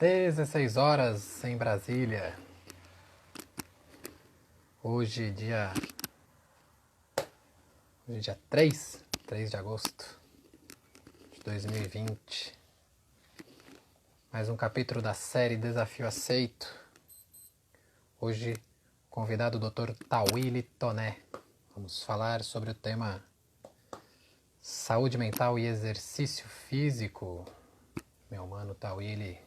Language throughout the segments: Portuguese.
16 horas em Brasília. Hoje, dia 3 de agosto de 2020. Mais um capítulo da série Desafio Aceito. Hoje, convidado o Dr. Tawili Toné. Vamos falar sobre o tema saúde mental e exercício físico. Meu mano Tawili,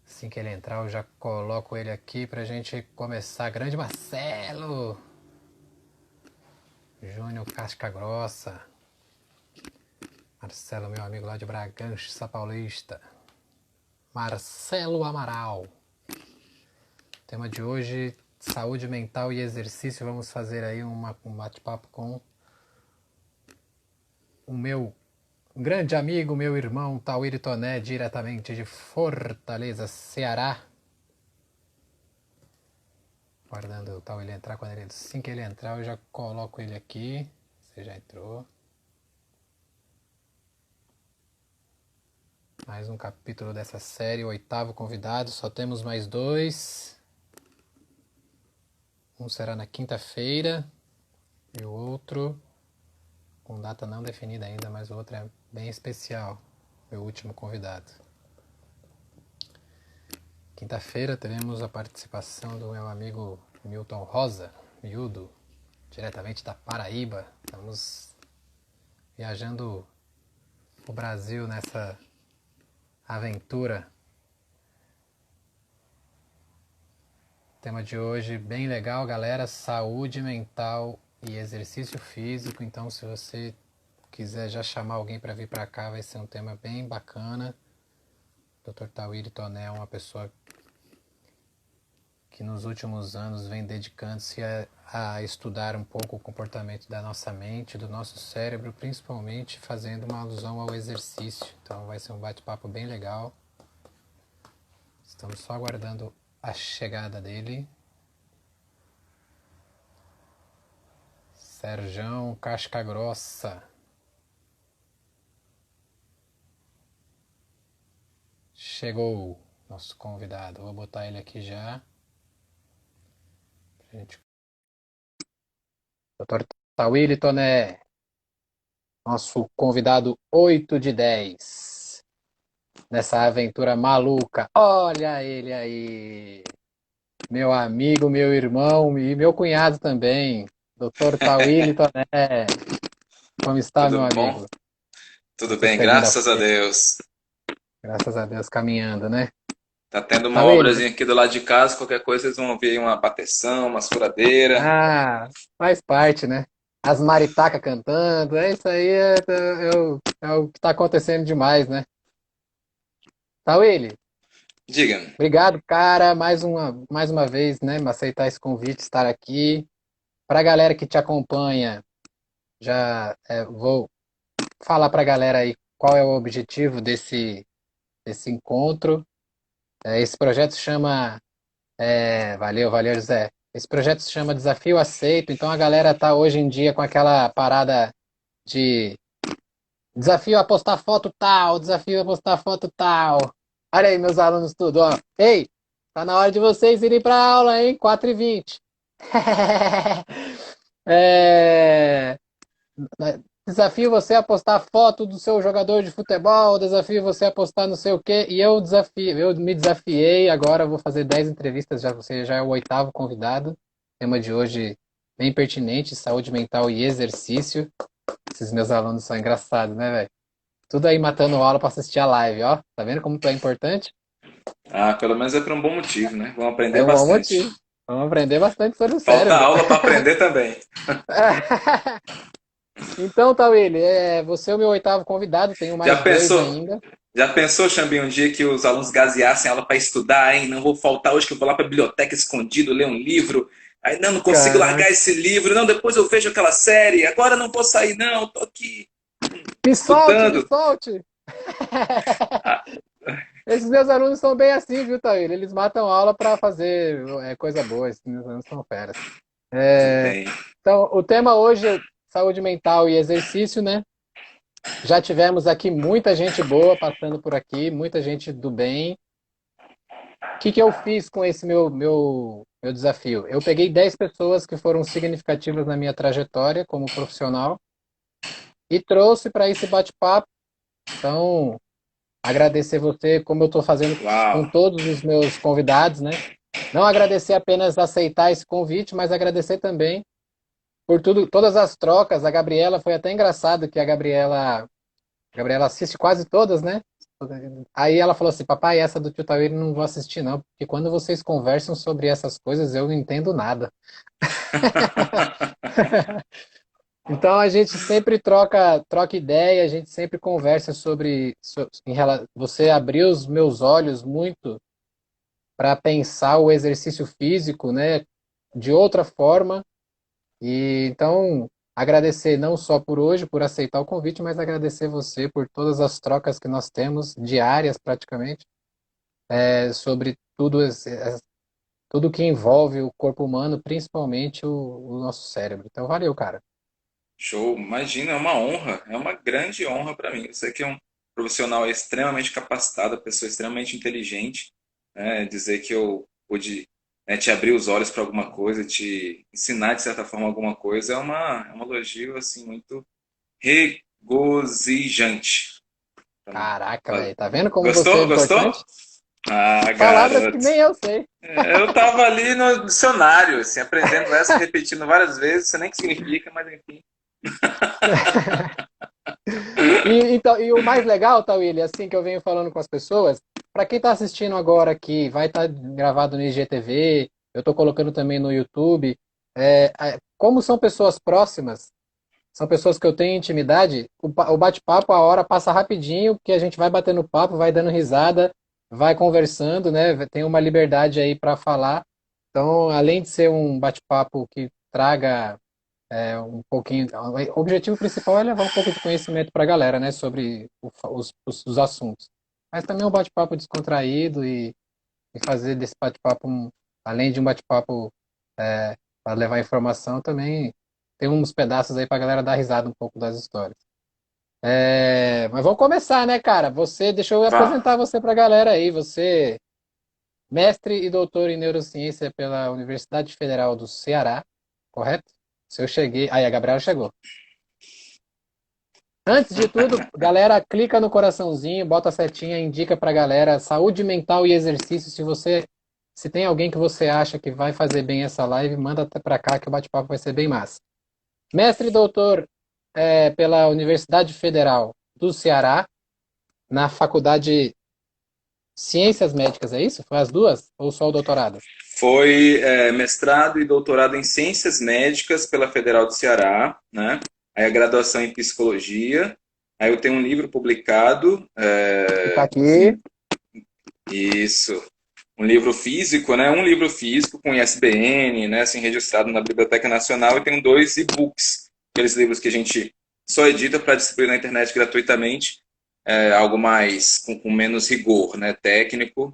assim que ele entrar eu já coloco ele aqui pra gente começar. Grande Marcelo Júnior Casca Grossa. Marcelo, meu amigo lá de Bragança Paulista. Marcelo Amaral. Tema de hoje, saúde mental e exercício. Vamos fazer aí um bate-papo com o meu grande amigo, meu irmão Tawili Toné, diretamente de Fortaleza, Ceará. Guardando o Tawili entrar. Assim que ele entrar eu já coloco ele aqui. Você já entrou. Mais um capítulo dessa série, o 8º convidado. Só temos mais 2. Um será na quinta-feira e o outro com data não definida ainda, mas o outro é bem especial. Meu último convidado. Quinta-feira teremos a participação do meu amigo Milton Rosa, miúdo, diretamente da Paraíba. Estamos viajando o Brasil nessa aventura. Tema de hoje bem legal, galera, saúde mental e exercício físico. Então, se você quiser já chamar alguém para vir para cá, vai ser um tema bem bacana. O Dr. Tawili Toné é uma pessoa que nos últimos anos vem dedicando-se a estudar um pouco o comportamento da nossa mente, do nosso cérebro, principalmente fazendo uma alusão ao exercício. Então vai ser um bate-papo bem legal. Estamos só aguardando a chegada dele. Serjão Casca Grossa. Chegou nosso convidado. Vou botar ele aqui já. Gente. Dr. Tawili Toné. Nosso convidado 8 de 10. Nessa aventura maluca. Olha ele aí. Meu amigo, meu irmão e meu cunhado também. Dr. Tawili Toné. Como está, Tudo meu bom? amigo? Tudo Essa bem, graças a segunda-feira. Deus. Graças a Deus, caminhando, né? Tá tendo uma Tawili, obrazinha aqui do lado de casa, qualquer coisa vocês vão ver aí uma bateção, uma furadeira. faz parte, né? As maritacas cantando, é isso aí, é o que está acontecendo demais, né? Tawili, Diga-me. obrigado, cara, mais uma vez, né, me aceitar esse convite, estar aqui. Para a galera que te acompanha, vou falar para a galera aí qual é o objetivo desse encontro. Esse projeto chama valeu, José. Esse projeto se chama Desafio Aceito, então a galera tá hoje em dia com aquela parada de desafio a postar foto tal, desafio a postar foto tal. Olha aí, meus alunos tudo, ó. Ei, tá na hora de vocês irem pra aula, hein? 4h20. é... Desafio você a postar foto do seu jogador de futebol, desafio você a postar não sei o quê, e eu me desafiei, agora vou fazer 10 entrevistas, você já é o 8º convidado. Tema de hoje bem pertinente, saúde mental e exercício. Esses meus alunos são engraçados, né, velho? Tudo aí matando aula para assistir a live, ó. Tá vendo como tu é importante? Ah, pelo menos é por um bom motivo, né? Vão aprender É um bom bastante. motivo. Vamos aprender bastante sobre o Falta cérebro. aula para aprender também. Então, Tawili, você é o meu 8º convidado, tenho Já mais 2 pensou? ainda. Já pensou, Xambim, um dia que os alunos gaseassem aula para estudar, hein? Não vou faltar hoje que eu vou lá para a biblioteca escondido ler um livro. Aí não consigo largar Caraca. esse livro. Não, depois eu vejo aquela série. Agora não vou sair, não. Tô aqui Me solte, me estudando. solte! Ah, Esses meus alunos são bem assim, viu, Tawili? Eles matam aula para fazer coisa boa, esses meus alunos são feras. muito É, bem. então, o tema hoje é saúde mental e exercício, né? Já tivemos aqui muita gente boa passando por aqui, muita gente do bem. que eu fiz com esse meu desafio? Eu peguei 10 pessoas que foram significativas na minha trajetória como profissional e trouxe para esse bate-papo. Então, agradecer você, como eu estou fazendo Uau! com todos os meus convidados, né? Não agradecer apenas aceitar esse convite, mas agradecer também por tudo, todas as trocas. A Gabriela foi até engraçado que a Gabriela assiste quase todas, né? Aí ela falou assim, papai, essa do Tio Tawiri não vou assistir não, porque quando vocês conversam sobre essas coisas eu não entendo nada. Então a gente sempre troca ideia, a gente sempre conversa sobre, você abriu os meus olhos muito para pensar o exercício físico, né, de outra forma. E então agradecer não só por hoje, por aceitar o convite, mas agradecer você por todas as trocas que nós temos diárias praticamente, sobre tudo que envolve o corpo humano, principalmente o nosso cérebro. Então valeu, cara. Show, imagina, é uma honra, é uma grande honra para mim. Você que é um profissional extremamente capacitado, pessoa extremamente inteligente, né? Dizer que eu pude, né, te abrir os olhos para alguma coisa, te ensinar de certa forma alguma coisa, é um elogio assim muito regozijante para mim. Caraca, velho, tá vendo como você é Gostou? Gostou? importante? Ah, Palavras que garoto. nem eu sei. Eu tava ali no dicionário, assim, aprendendo essa, repetindo várias vezes, não sei nem o que significa, mas enfim. Então, e o mais legal, tá, Willy, assim que eu venho falando com as pessoas, para quem está assistindo agora aqui, vai estar gravado no IGTV, eu estou colocando também no YouTube, como são pessoas próximas, são pessoas que eu tenho intimidade, o bate-papo, a hora passa rapidinho, porque a gente vai batendo papo, vai dando risada, vai conversando, né? Tem uma liberdade aí para falar. Então, além de ser um bate-papo que traga um pouquinho. O objetivo principal é levar um pouco de conhecimento para a galera, né, sobre os assuntos. Mas também um bate-papo descontraído e fazer desse bate-papo, além de um bate-papo para levar informação, também tem uns pedaços aí para a galera dar risada um pouco das histórias. Mas vamos começar, né, cara? Deixa eu Vá. apresentar você para a galera aí. Você, mestre e doutor em neurociência pela Universidade Federal do Ceará, correto? Se eu cheguei. Aí, a Gabriela chegou. Antes de tudo, galera, clica no coraçãozinho, bota a setinha, indica pra galera saúde mental e exercício. Se tem alguém que você acha que vai fazer bem essa live, manda até pra cá que o bate-papo vai ser bem massa. Mestre e doutor pela Universidade Federal do Ceará, na Faculdade Ciências Médicas, é isso? Foi as duas? Ou só o doutorado? Foi mestrado e doutorado em Ciências Médicas pela Federal do Ceará, né? Aí a graduação em Psicologia. Aí eu tenho um livro publicado, Que tá aqui. enfim, isso, um livro físico, né? Um livro físico com ISBN, né? Assim, registrado na Biblioteca Nacional, e tenho dois e-books, aqueles livros que a gente só edita para distribuir na internet gratuitamente, algo mais com menos rigor, né? Técnico.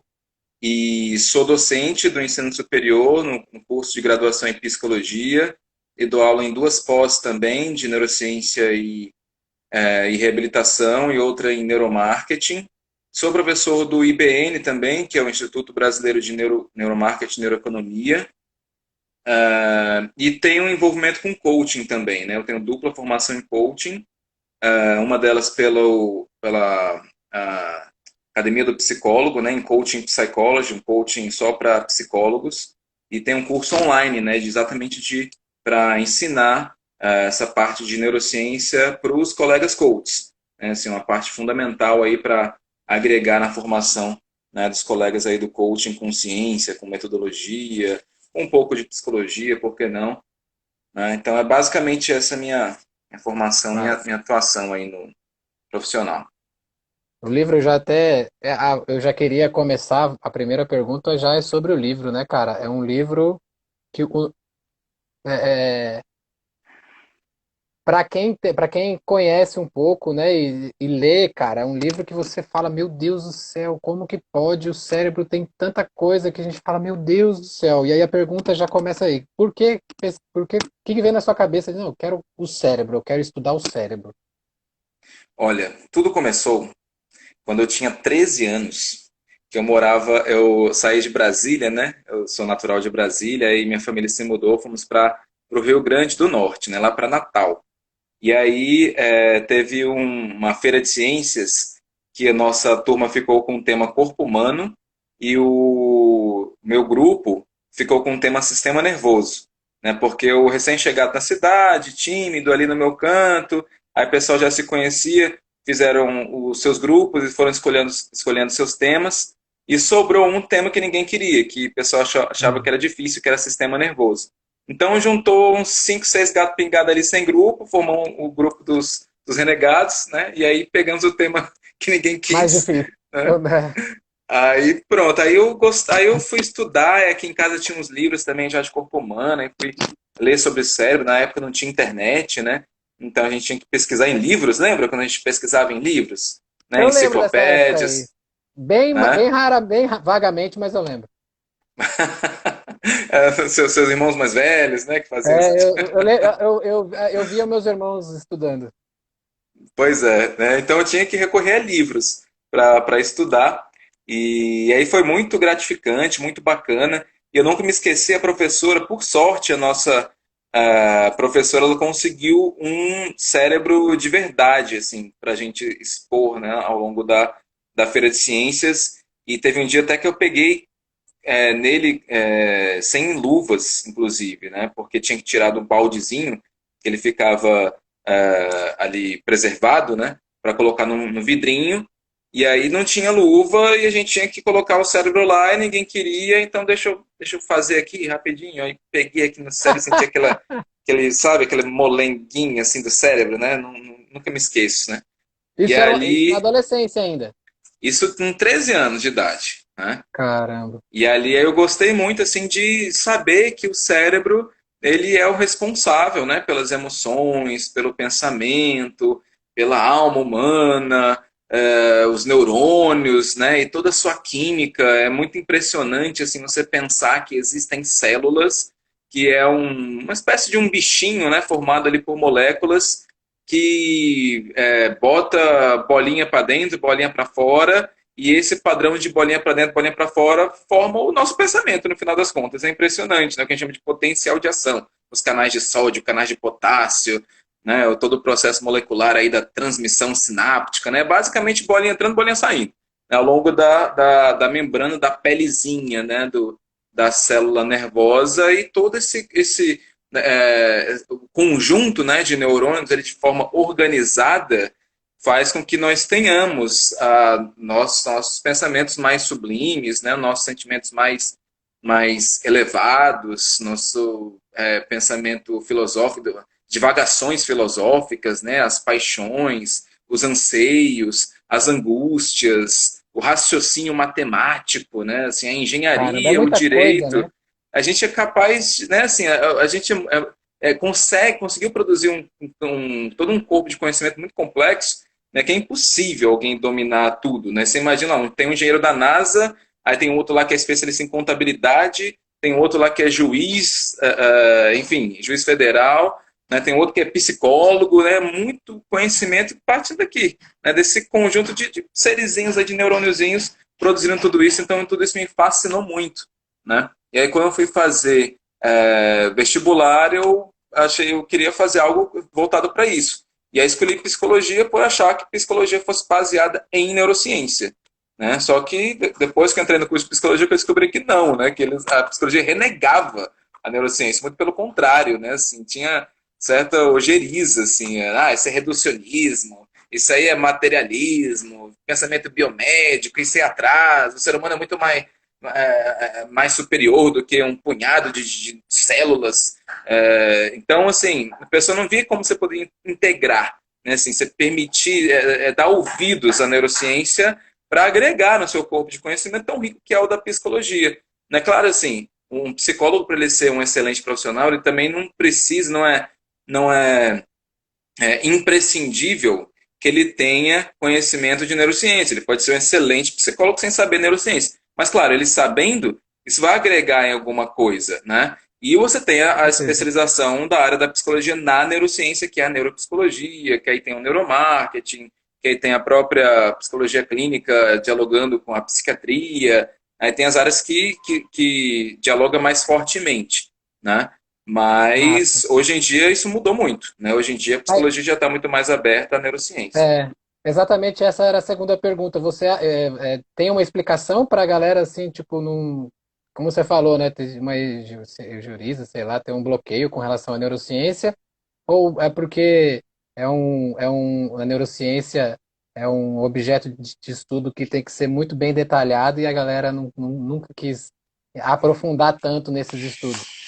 E sou docente do ensino superior no curso de graduação em psicologia e dou aula em duas pós também, de neurociência e reabilitação, e outra em neuromarketing. Sou professor do IBN também, que é o Instituto Brasileiro de Neuromarketing e Neuroeconomia, e tenho um envolvimento com coaching também, né? Eu tenho dupla formação em coaching, uma delas pela Academia do Psicólogo, né, em Coaching Psychology, um coaching só para psicólogos, e tem um curso online, né, exatamente para ensinar essa parte de neurociência para os colegas coaches, né, assim, uma parte fundamental aí para agregar na formação, né, dos colegas aí do coaching com ciência, com metodologia, com um pouco de psicologia, por que não? Né? Então é basicamente essa minha formação, minha Massa. atuação aí no profissional. O livro já até. Eu já queria começar. A primeira pergunta já é sobre o livro, né, cara? É um livro que é, para quem conhece um pouco, né, e lê, cara, é um livro que você fala, meu Deus do céu, como que pode? O cérebro tem tanta coisa que a gente fala, meu Deus do céu. E aí a pergunta já começa aí. O que vem na sua cabeça? Não, eu quero o cérebro, eu quero estudar o cérebro. Olha, tudo começou quando eu tinha 13 anos. que eu morava, eu saí de Brasília, né? Eu sou natural de Brasília e minha família se mudou, fomos para o Rio Grande do Norte, né? Lá para Natal. E aí teve uma feira de ciências que a nossa turma ficou com o tema corpo humano e o meu grupo ficou com o tema sistema nervoso, né? Porque eu recém-chegado na cidade, tímido ali no meu canto, aí o pessoal já se conhecia, fizeram os seus grupos e foram escolhendo seus temas e sobrou um tema que ninguém queria, que o pessoal achava que Hum. era difícil, que era sistema nervoso. Então juntou uns 5, 6 gatos pingados ali sem grupo, formou o grupo dos renegados, né? E aí pegamos o tema que ninguém Mais quis, difícil. né? Aí pronto, aí eu fui estudar, aqui em casa tinha uns livros também já de corpo humano, aí fui ler sobre o cérebro, na época não tinha internet, né? Então a gente tinha que pesquisar em livros, lembra quando a gente pesquisava em livros? Né? Eu lembro dessa época aí. Enciclopédias, né? Bem rara, vagamente, mas eu lembro. Seus irmãos mais velhos, né, que faziam isso. É, eu via meus irmãos estudando. Pois é, né? Então eu tinha que recorrer a livros para estudar. E aí foi muito gratificante, muito bacana. E eu nunca me esqueci, a professora, por sorte, a professora ela conseguiu um cérebro de verdade, assim, para a gente expor, né, ao longo da Feira de Ciências. E teve um dia até que eu peguei nele sem luvas, inclusive, né? Porque tinha que tirar do baldezinho, que ele ficava ali preservado, né? Para colocar no vidrinho. E aí não tinha luva e a gente tinha que colocar o cérebro lá e ninguém queria, então deixa eu fazer aqui rapidinho. Aí peguei aqui no cérebro, senti sabe, aquele molenguinho assim do cérebro, né? Nunca me esqueço, né? E Isso era na ali, adolescência ainda. isso com 13 anos de idade, né? Caramba. E ali eu gostei muito assim de saber que o cérebro ele é o responsável, né, pelas emoções, pelo pensamento, pela alma humana, os neurônios, né, e toda a sua química. É muito impressionante assim você pensar que existem células que é uma espécie de um bichinho, né, formado ali por moléculas que bota bolinha para dentro, bolinha para fora e esse padrão de bolinha para dentro, bolinha para fora, forma o nosso pensamento, no final das contas. É impressionante, né? O que a gente chama de potencial de ação. Os canais de sódio, canais de potássio, né? Todo o processo molecular aí da transmissão sináptica, né? Basicamente, bolinha entrando, bolinha saindo. Né? Ao longo da membrana da pelezinha, né? Da célula nervosa e todo esse conjunto, né, de neurônios ele de forma organizada faz com que nós tenhamos nossos pensamentos mais sublimes, né, nossos sentimentos mais elevados, nosso pensamento filosófico, divagações filosóficas, né, as paixões, os anseios, as angústias, o raciocínio matemático, né, assim, a Caramba, é engenharia, o muita coisa, direito. né? A gente é capaz, né, assim, a gente conseguiu produzir todo um corpo de conhecimento muito complexo, né, que é impossível alguém dominar tudo, né? Você imagina, tem um engenheiro da NASA, aí tem outro lá que é especialista em contabilidade, tem outro lá que é juiz, enfim, juiz federal, né? Tem outro que é psicólogo, né? Muito conhecimento parte daqui, né? Desse conjunto de serizinhos, de neurôniozinhos produzindo tudo isso, então tudo isso me fascinou muito, né? E aí quando eu fui fazer vestibular, eu queria fazer algo voltado para isso. E aí escolhi psicologia por achar que psicologia fosse baseada em neurociência. Né? Só que depois que eu entrei no curso de psicologia, eu descobri que não, né? Que a psicologia renegava a neurociência, muito pelo contrário, né? Assim, tinha certa ojeriza, assim, isso é reducionismo, isso aí é materialismo, pensamento biomédico, isso é atraso, o ser humano é muito mais superior do que um punhado de células. Então, assim, a pessoa não via como você poderia integrar, né? Assim, você permitir, dar ouvidos à neurociência para agregar no seu corpo de conhecimento tão rico que é o da psicologia. Né? Claro, assim, um psicólogo, para ele ser um excelente profissional, ele também não precisa, não é imprescindível que ele tenha conhecimento de neurociência. Ele pode ser um excelente psicólogo sem saber neurociência. Mas, claro, ele sabendo, isso vai agregar em alguma coisa, né? E você tem Com a certeza. especialização da área da psicologia na neurociência, que é a neuropsicologia, que aí tem o neuromarketing, que aí tem a própria psicologia clínica dialogando com a psiquiatria, aí tem as áreas que dialogam mais fortemente, né? Massa. Mas hoje em dia isso mudou muito, né? Hoje em dia a Mas, psicologia já está muito mais aberta à neurociência. é, exatamente essa era a segunda pergunta. Você tem uma explicação para a galera assim, tipo, como você falou, né? Tem uma jurista, sei lá, tem um bloqueio com relação à neurociência, ou é porque a neurociência é um objeto de estudo que tem que ser muito bem detalhado e a galera nunca quis aprofundar tanto nesses estudos?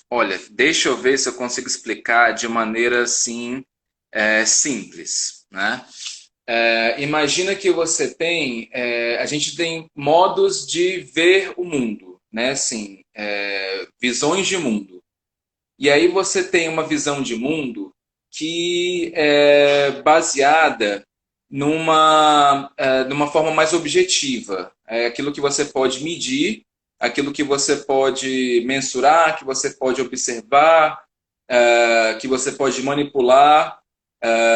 Olha, deixa eu ver se eu consigo explicar de maneira assim simples, né? Imagina que você tem, a gente tem modos de ver o mundo, né? Assim, visões de mundo. E aí você tem uma visão de mundo que é baseada numa forma mais objetiva. É aquilo que você pode medir, aquilo que você pode mensurar, que você pode observar, que você pode manipular.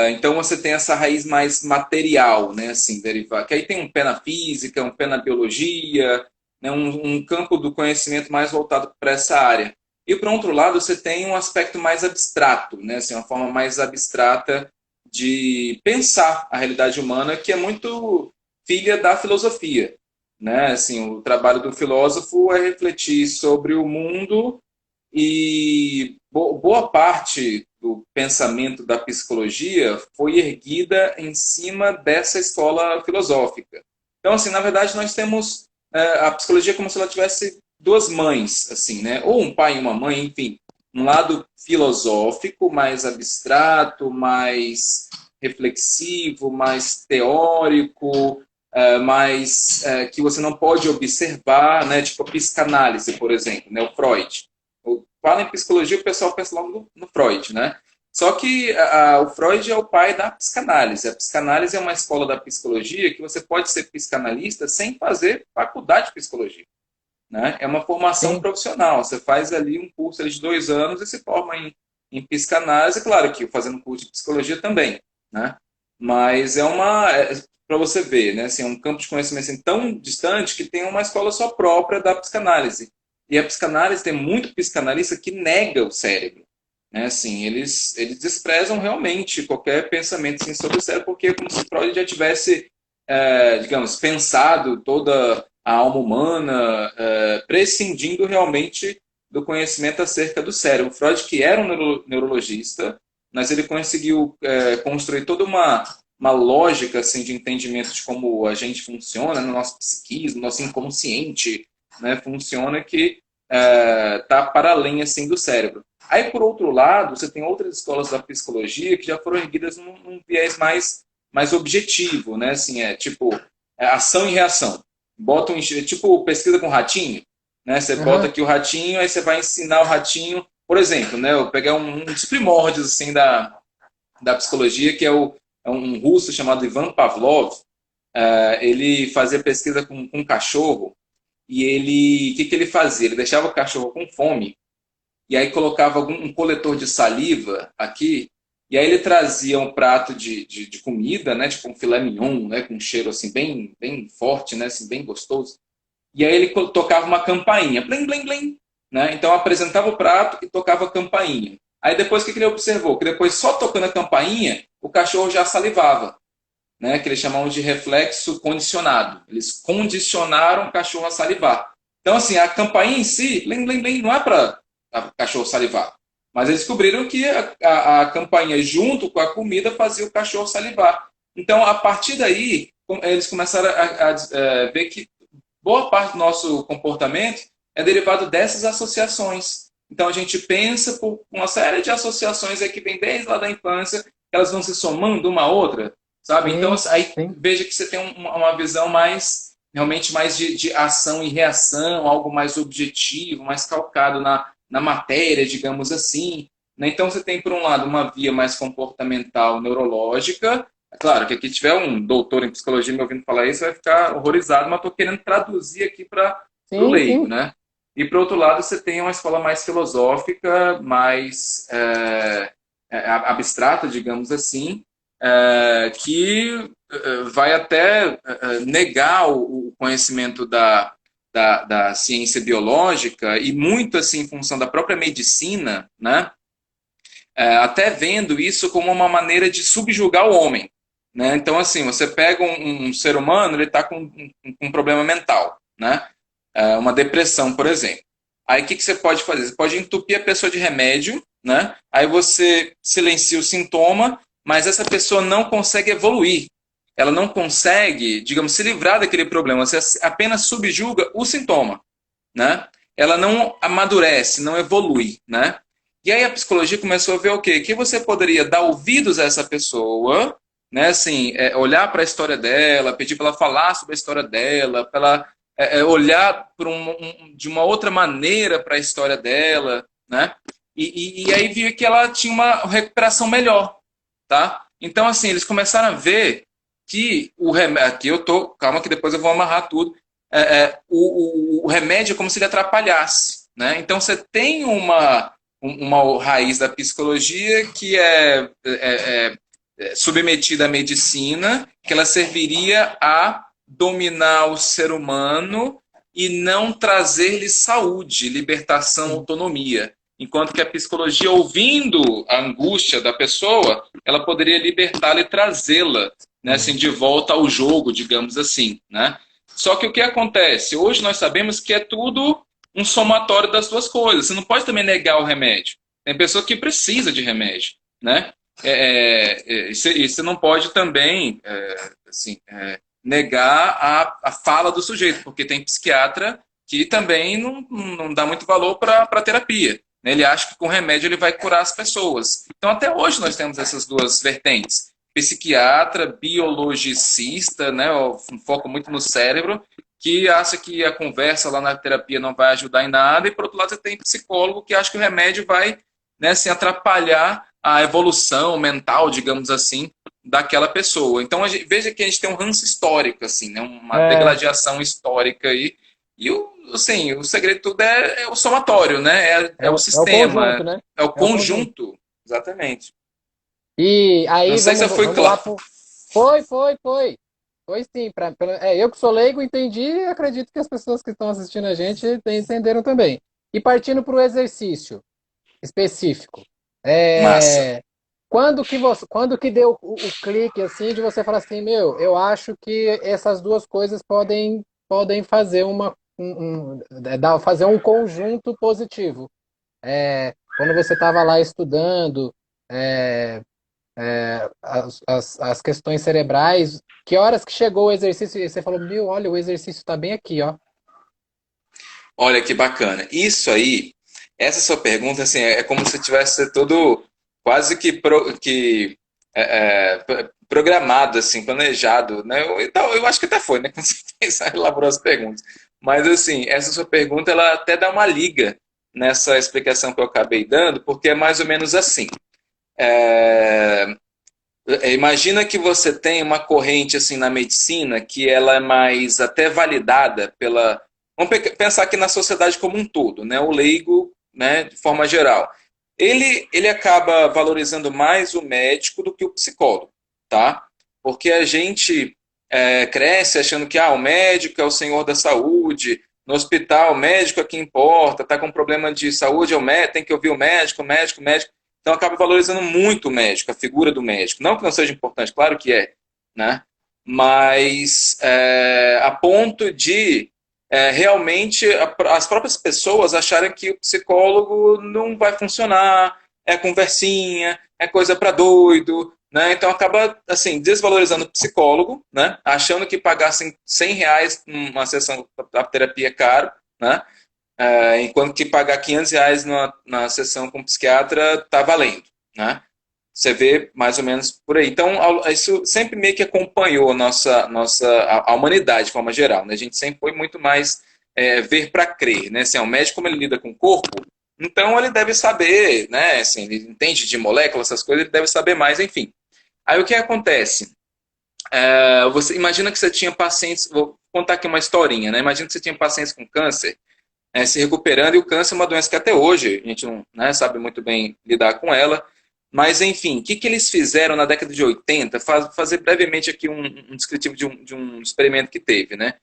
Então você tem essa raiz mais material, né, assim, derivar. Que aí tem um pé na física, um pé na biologia, né, um campo do conhecimento mais voltado para essa área. E por outro lado, você tem um aspecto mais abstrato, né, assim, uma forma mais abstrata de pensar a realidade humana, que é muito filha da filosofia, né? Assim, o trabalho do filósofo é refletir sobre o mundo e boa parte do pensamento da psicologia foi erguida em cima dessa escola filosófica. Então, assim, na verdade, nós temos a psicologia como se ela tivesse duas mães, assim, né? Ou um pai e uma mãe, enfim. Um lado filosófico, mais abstrato, mais reflexivo, mais teórico, que você não pode observar, né? Tipo a psicanálise, por exemplo, né? O Freud. Fala em psicologia, o pessoal pensa logo no Freud, né? Só que o Freud é o pai da psicanálise. A psicanálise é uma escola da psicologia que você pode ser psicanalista sem fazer faculdade de psicologia, né? É uma formação Sim, profissional. Você faz ali um curso ali de 2 anos e se forma em psicanálise, claro que fazendo curso de psicologia também, né? Mas para você ver, né? Assim, é um campo de conhecimento assim, tão distante que tem uma escola só própria da psicanálise. E a psicanálise tem muito psicanalista que nega o cérebro, né? Assim, eles desprezam realmente qualquer pensamento assim, sobre o cérebro, porque é como se Freud já tivesse, digamos, pensado toda a alma humana, prescindindo realmente do conhecimento acerca do cérebro. Freud, que era um neurologista, mas ele conseguiu construir toda uma lógica assim, de entendimento de como a gente funciona, no nosso psiquismo, nosso inconsciente, né, funciona que está para além assim, do cérebro. Aí, por outro lado, você tem outras escolas da psicologia que já foram erguidas num viés mais objetivo, né? Assim, tipo ação e reação. Tipo pesquisa com ratinho, né? Você bota aham, aqui o ratinho, aí você vai ensinar o ratinho, por exemplo, né? Eu peguei um dos primórdios assim da psicologia, que é um russo chamado Ivan Pavlov. Ele fazia pesquisa com um cachorro e o que ele fazia? Ele deixava o cachorro com fome e aí colocava um coletor de saliva aqui, e aí ele trazia um prato de comida, né, tipo um filé mignon, né, com um cheiro assim bem forte, né, assim, bem gostoso. E aí ele tocava uma campainha, blim, blim, blim, né? Então apresentava o prato e tocava a campainha. Aí depois o que ele observou? Que depois só tocando a campainha, o cachorro já salivava, né? Que eles chamavam de reflexo condicionado. Eles condicionaram o cachorro a salivar. Então, assim, a campainha em si, blim, blim, blim, não é para o cachorro salivar. Mas eles descobriram que a campainha, junto com a comida, fazia o cachorro salivar. Então, a partir daí, eles começaram a ver que boa parte do nosso comportamento é derivado dessas associações. Então, a gente pensa por uma série de associações aí que vem desde lá da infância, elas vão se somando uma a outra, sabe? Então, sim, aí sim. veja que você tem uma visão realmente mais de ação e reação, algo mais objetivo, mais calcado na matéria, digamos assim. Né? Então, você tem, por um lado, uma via mais comportamental, neurológica. É claro que aqui tiver um doutor em psicologia me ouvindo falar isso, vai ficar horrorizado, mas estou querendo traduzir aqui para o Sim, leigo, sim. né? E, por outro lado, você tem uma escola mais filosófica, mais abstrata, digamos assim, que vai até negar o conhecimento da ciência biológica e muito assim em função da própria medicina, né? Até vendo isso como uma maneira de subjugar o homem, né? Então, assim, você pega um ser humano, ele está com um problema mental, né? Uma depressão, por exemplo. Aí, o que você pode fazer? Você pode entupir a pessoa de remédio, né? Aí você silencia o sintoma, mas essa pessoa não consegue evoluir. Ela não consegue, digamos, se livrar daquele problema. Você apenas subjuga o sintoma, né? Ela não amadurece, não evolui, né? E aí a psicologia começou a ver o quê? Que você poderia dar ouvidos a essa pessoa, né? Assim, olhar para a história dela, pedir para ela falar sobre a história dela, para ela olhar de uma outra maneira para a história dela, né? E aí viu que ela tinha uma recuperação melhor, tá? Então, assim, eles começaram a ver que o remédio... Aqui eu tô... Calma que depois eu vou amarrar tudo. O remédio é como se ele atrapalhasse, né? Então, você tem uma raiz da psicologia que é submetida à medicina, que ela serviria a dominar o ser humano e não trazer-lhe saúde, libertação, autonomia. Enquanto que a psicologia, ouvindo a angústia da pessoa, ela poderia libertá-la e trazê-la, né, assim, de volta ao jogo, digamos assim, né? Só que o que acontece? Hoje nós sabemos que é tudo um somatório das duas coisas. Você não pode também negar o remédio. Tem pessoa que precisa de remédio, né? E você não pode também assim, negar a fala do sujeito, porque tem psiquiatra que também não dá muito valor para a terapia. Né? Ele acha que com remédio ele vai curar as pessoas. Então, até hoje nós temos essas duas vertentes. Psiquiatra, biologicista, né? Foco muito no cérebro, que acha que a conversa lá na terapia não vai ajudar em nada, e por outro lado você tem psicólogo que acha que o remédio vai, né, assim, atrapalhar a evolução mental, digamos assim, daquela pessoa. Então veja que a gente tem um ranço histórico, assim, né, uma degladiação histórica aí, e assim, o segredo de tudo é o somatório, né, é o É o conjunto, sistema, né? é o É o conjunto. conjunto, exatamente. E Não aí sei se foi vamos lá claro. pro... Foi. Foi sim. Eu que sou leigo entendi e acredito que as pessoas que estão assistindo a gente entenderam também. E partindo para o exercício específico. Massa. Quando que deu o clique assim de você falar assim, meu, eu acho que essas duas coisas podem fazer fazer um conjunto positivo. Quando você estava lá estudando, é, as questões cerebrais, que horas que chegou o exercício e você falou, meu, olha, o exercício está bem aqui, ó. Olha que bacana. Isso aí, essa sua pergunta, assim, é como se tivesse todo quase programado, assim, planejado, né? Então, eu acho que até foi, né? Quando você elaborou as perguntas. Mas, assim, essa sua pergunta, ela até dá uma liga nessa explicação que eu acabei dando, porque é mais ou menos assim. É, Imagina que você tem uma corrente assim na medicina que ela é mais até validada pela. Vamos pensar aqui na sociedade como um todo, né? O leigo, né, de forma geral. Ele acaba valorizando mais o médico do que o psicólogo, tá? Porque a gente cresce achando que o médico é o senhor da saúde, no hospital o médico é quem importa, tá com problema de saúde, é o médico, tem que ouvir o médico, o médico. Então acaba valorizando muito o médico, a figura do médico. Não que não seja importante, claro que é, né? Mas a ponto de realmente as próprias pessoas acharem que o psicólogo não vai funcionar, é conversinha, é coisa para doido, né? Então acaba assim desvalorizando o psicólogo, né? Achando que pagassem R$ 100 numa sessão da terapia é caro, né? Enquanto que pagar R$ 500 na sessão com psiquiatra está valendo, né? Você vê mais ou menos por aí. Então, isso sempre meio que acompanhou a humanidade de forma geral, né? A gente sempre foi muito mais ver para crer, né? Assim, o médico, como ele lida com o corpo, então ele deve saber, né? Assim, ele entende de moléculas, essas coisas, ele deve saber mais, enfim. Aí o que acontece? Você imagina que você tinha pacientes, vou contar aqui uma historinha, né? Imagina que você tinha pacientes com câncer se recuperando, e o câncer é uma doença que até hoje a gente não, né, sabe muito bem lidar com ela. Mas, enfim, o que, que eles fizeram na década de 80? Fazer brevemente aqui um descritivo de um experimento que teve, né?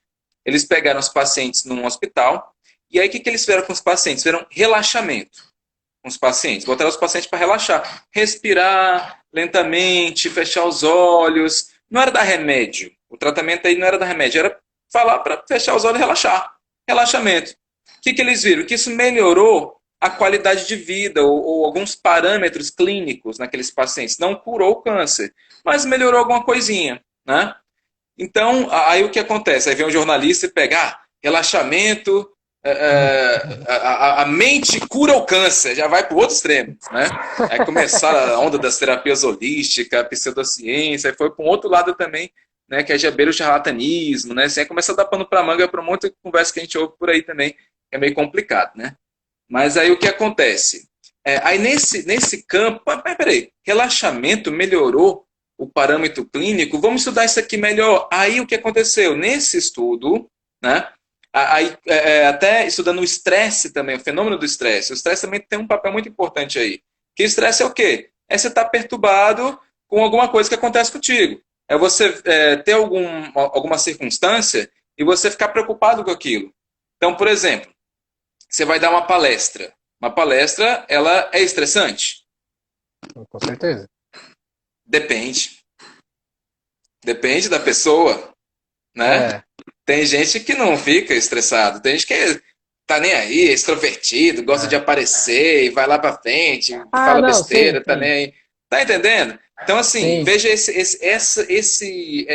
Eles pegaram os pacientes num hospital, e aí o que, que eles fizeram com os pacientes? Fizeram relaxamento com os pacientes, botaram os pacientes para relaxar, respirar lentamente, fechar os olhos. Não era dar remédio, o tratamento aí não era dar remédio, era falar para fechar os olhos e relaxar. Relaxamento. O que, que eles viram? Que isso melhorou a qualidade de vida ou alguns parâmetros clínicos naqueles pacientes. Não curou o câncer, mas melhorou alguma coisinha, né? Então, aí o que acontece? Aí vem um jornalista e pega, relaxamento, a mente cura o câncer, já vai para o outro extremo, né? Aí começaram a onda das terapias holísticas, a pseudociência, aí foi para um outro lado também, né, que é já beira o charlatanismo, né? Assim, aí começa a dar pano para manga para um monte de conversa que a gente ouve por aí também, que é meio complicado, né? Mas aí o que acontece? Aí nesse campo, peraí, relaxamento melhorou o parâmetro clínico, vamos estudar isso aqui melhor. Aí o que aconteceu? Nesse estudo, né? Aí, até estudando o estresse também, o fenômeno do estresse. O estresse também tem um papel muito importante aí. Que estresse é o quê? É você estar perturbado com alguma coisa que acontece contigo. É você ter alguma circunstância e você ficar preocupado com aquilo. Então, por exemplo, você vai dar uma palestra. Uma palestra, ela é estressante? Com certeza. Depende. Depende da pessoa, né? É. Tem gente que não fica estressado. Tem gente que tá nem aí, é extrovertido, gosta de É. aparecer e vai lá pra frente, Ah, fala não, sim, besteira, tá nem sim. aí. Tá entendendo? Então, assim, Sim. veja esse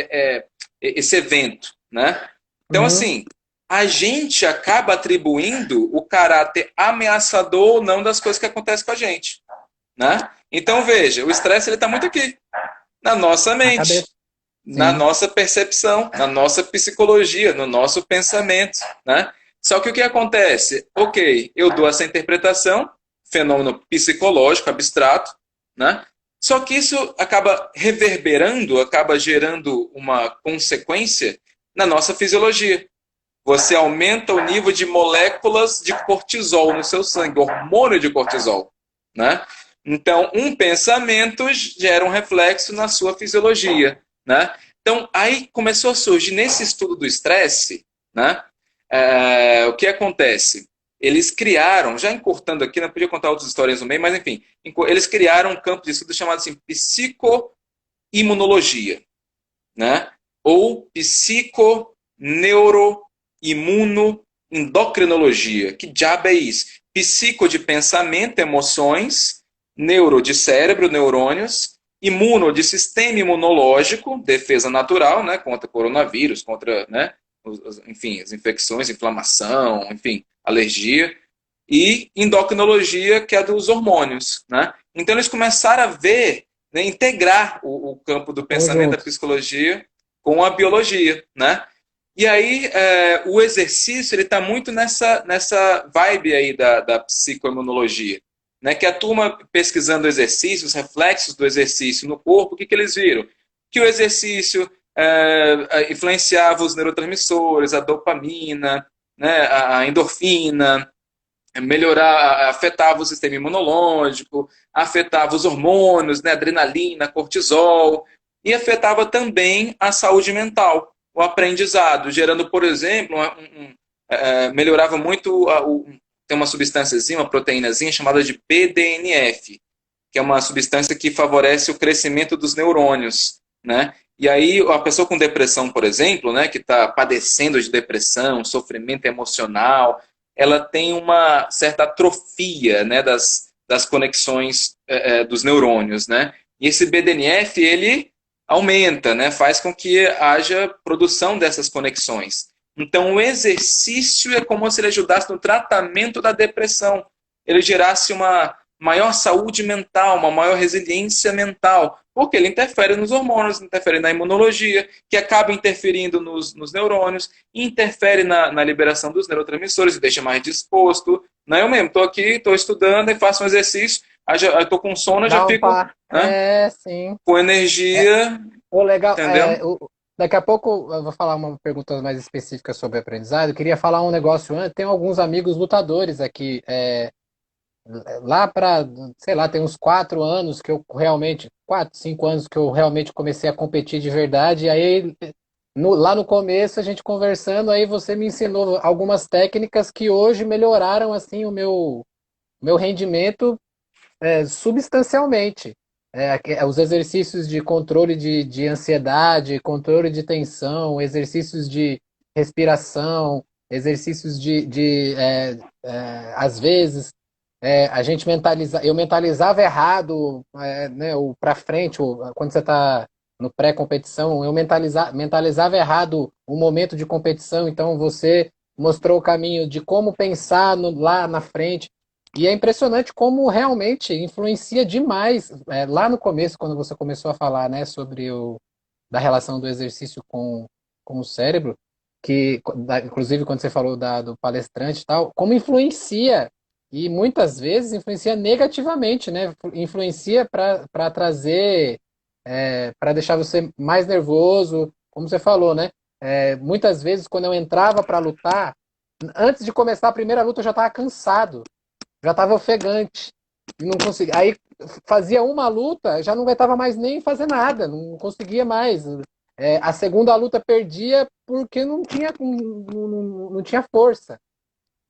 evento, né? Então, Uhum. assim, a gente acaba atribuindo o caráter ameaçador ou não das coisas que acontecem com a gente, né? Então, veja, o estresse ele tá muito aqui, na nossa Na mente, cabeça. na Sim. nossa percepção, na nossa psicologia, no nosso pensamento, né? Só que o que acontece? Ok, eu dou essa interpretação, fenômeno psicológico, abstrato, né? Só que isso acaba reverberando, acaba gerando uma consequência na nossa fisiologia. Você aumenta o nível de moléculas de cortisol no seu sangue, hormônio de cortisol, né? Então, um pensamento gera um reflexo na sua fisiologia, né? Então, aí começou a surgir nesse estudo do estresse, né? O que acontece? Eles criaram, já encurtando aqui, não podia contar outras histórias no meio, mas enfim, eles criaram um campo de estudo chamado assim, psicoimunologia, né? Ou psiconeuroimunoendocrinologia. Que diabo é isso? Psico de pensamento, emoções, neuro de cérebro, neurônios, imuno de sistema imunológico, defesa natural, né, contra coronavírus, contra, né, enfim, as infecções, inflamação, enfim, alergia, e endocrinologia, que é a dos hormônios, né? Então eles começaram a ver, né, integrar o campo do pensamento, da Conjunto. psicologia, com a biologia, né? E aí o exercício ele está muito nessa vibe aí da psicoimunologia, né? Que a turma pesquisando exercícios, reflexos do exercício no corpo, o que, que eles viram? Que o exercício influenciava os neurotransmissores, a dopamina, né? A endorfina, melhorar, afetava o sistema imunológico, afetava os hormônios, né, adrenalina, cortisol, e afetava também a saúde mental, o aprendizado, gerando, por exemplo, melhorava muito, tem uma substânciazinha, uma proteínazinha chamada de BDNF, que é uma substância que favorece o crescimento dos neurônios, né? E aí a pessoa com depressão, por exemplo, né, que está padecendo de depressão, sofrimento emocional, ela tem uma certa atrofia, né, das conexões dos neurônios, né? E esse BDNF ele aumenta, né, faz com que haja produção dessas conexões. Então o exercício é como se ele ajudasse no tratamento da depressão, ele gerasse uma maior saúde mental, uma maior resiliência mental, porque ele interfere nos hormônios, interfere na imunologia, que acaba interferindo nos neurônios, interfere na liberação dos neurotransmissores, e deixa mais disposto. Não, eu mesmo estou aqui, estou estudando e faço um exercício, aí estou com sono, já Dá um fico, par. né, É, sim. com É, energia, o legal, entendeu? daqui a pouco eu vou falar uma pergunta mais específica sobre aprendizado. Eu queria falar um negócio antes. Tem alguns amigos lutadores aqui. lá para, sei lá, tem uns 4 anos que eu realmente, 4, 5 anos que eu realmente comecei a competir de verdade. E aí, lá no começo, a gente conversando, aí você me ensinou algumas técnicas que hoje melhoraram assim o meu rendimento substancialmente. Os exercícios de controle de ansiedade, controle de tensão, exercícios de respiração, exercícios às vezes, eu mentalizava errado, né, o para frente, quando você está no pré-competição, eu mentalizava errado o momento de competição, então você mostrou o caminho de como pensar lá na frente. E é impressionante como realmente influencia demais. Lá no começo, quando você começou a falar, né, sobre da relação do exercício com o cérebro, inclusive quando você falou do palestrante e tal, como influencia, e muitas vezes influencia negativamente, né? Influencia para trazer, para deixar você mais nervoso, como você falou, né? Muitas vezes, quando eu entrava para lutar, antes de começar a primeira luta, eu já estava cansado, já estava ofegante e não conseguia. Aí fazia uma luta, já não aguentava mais nem fazer nada, não conseguia mais. A segunda luta perdia porque não tinha força.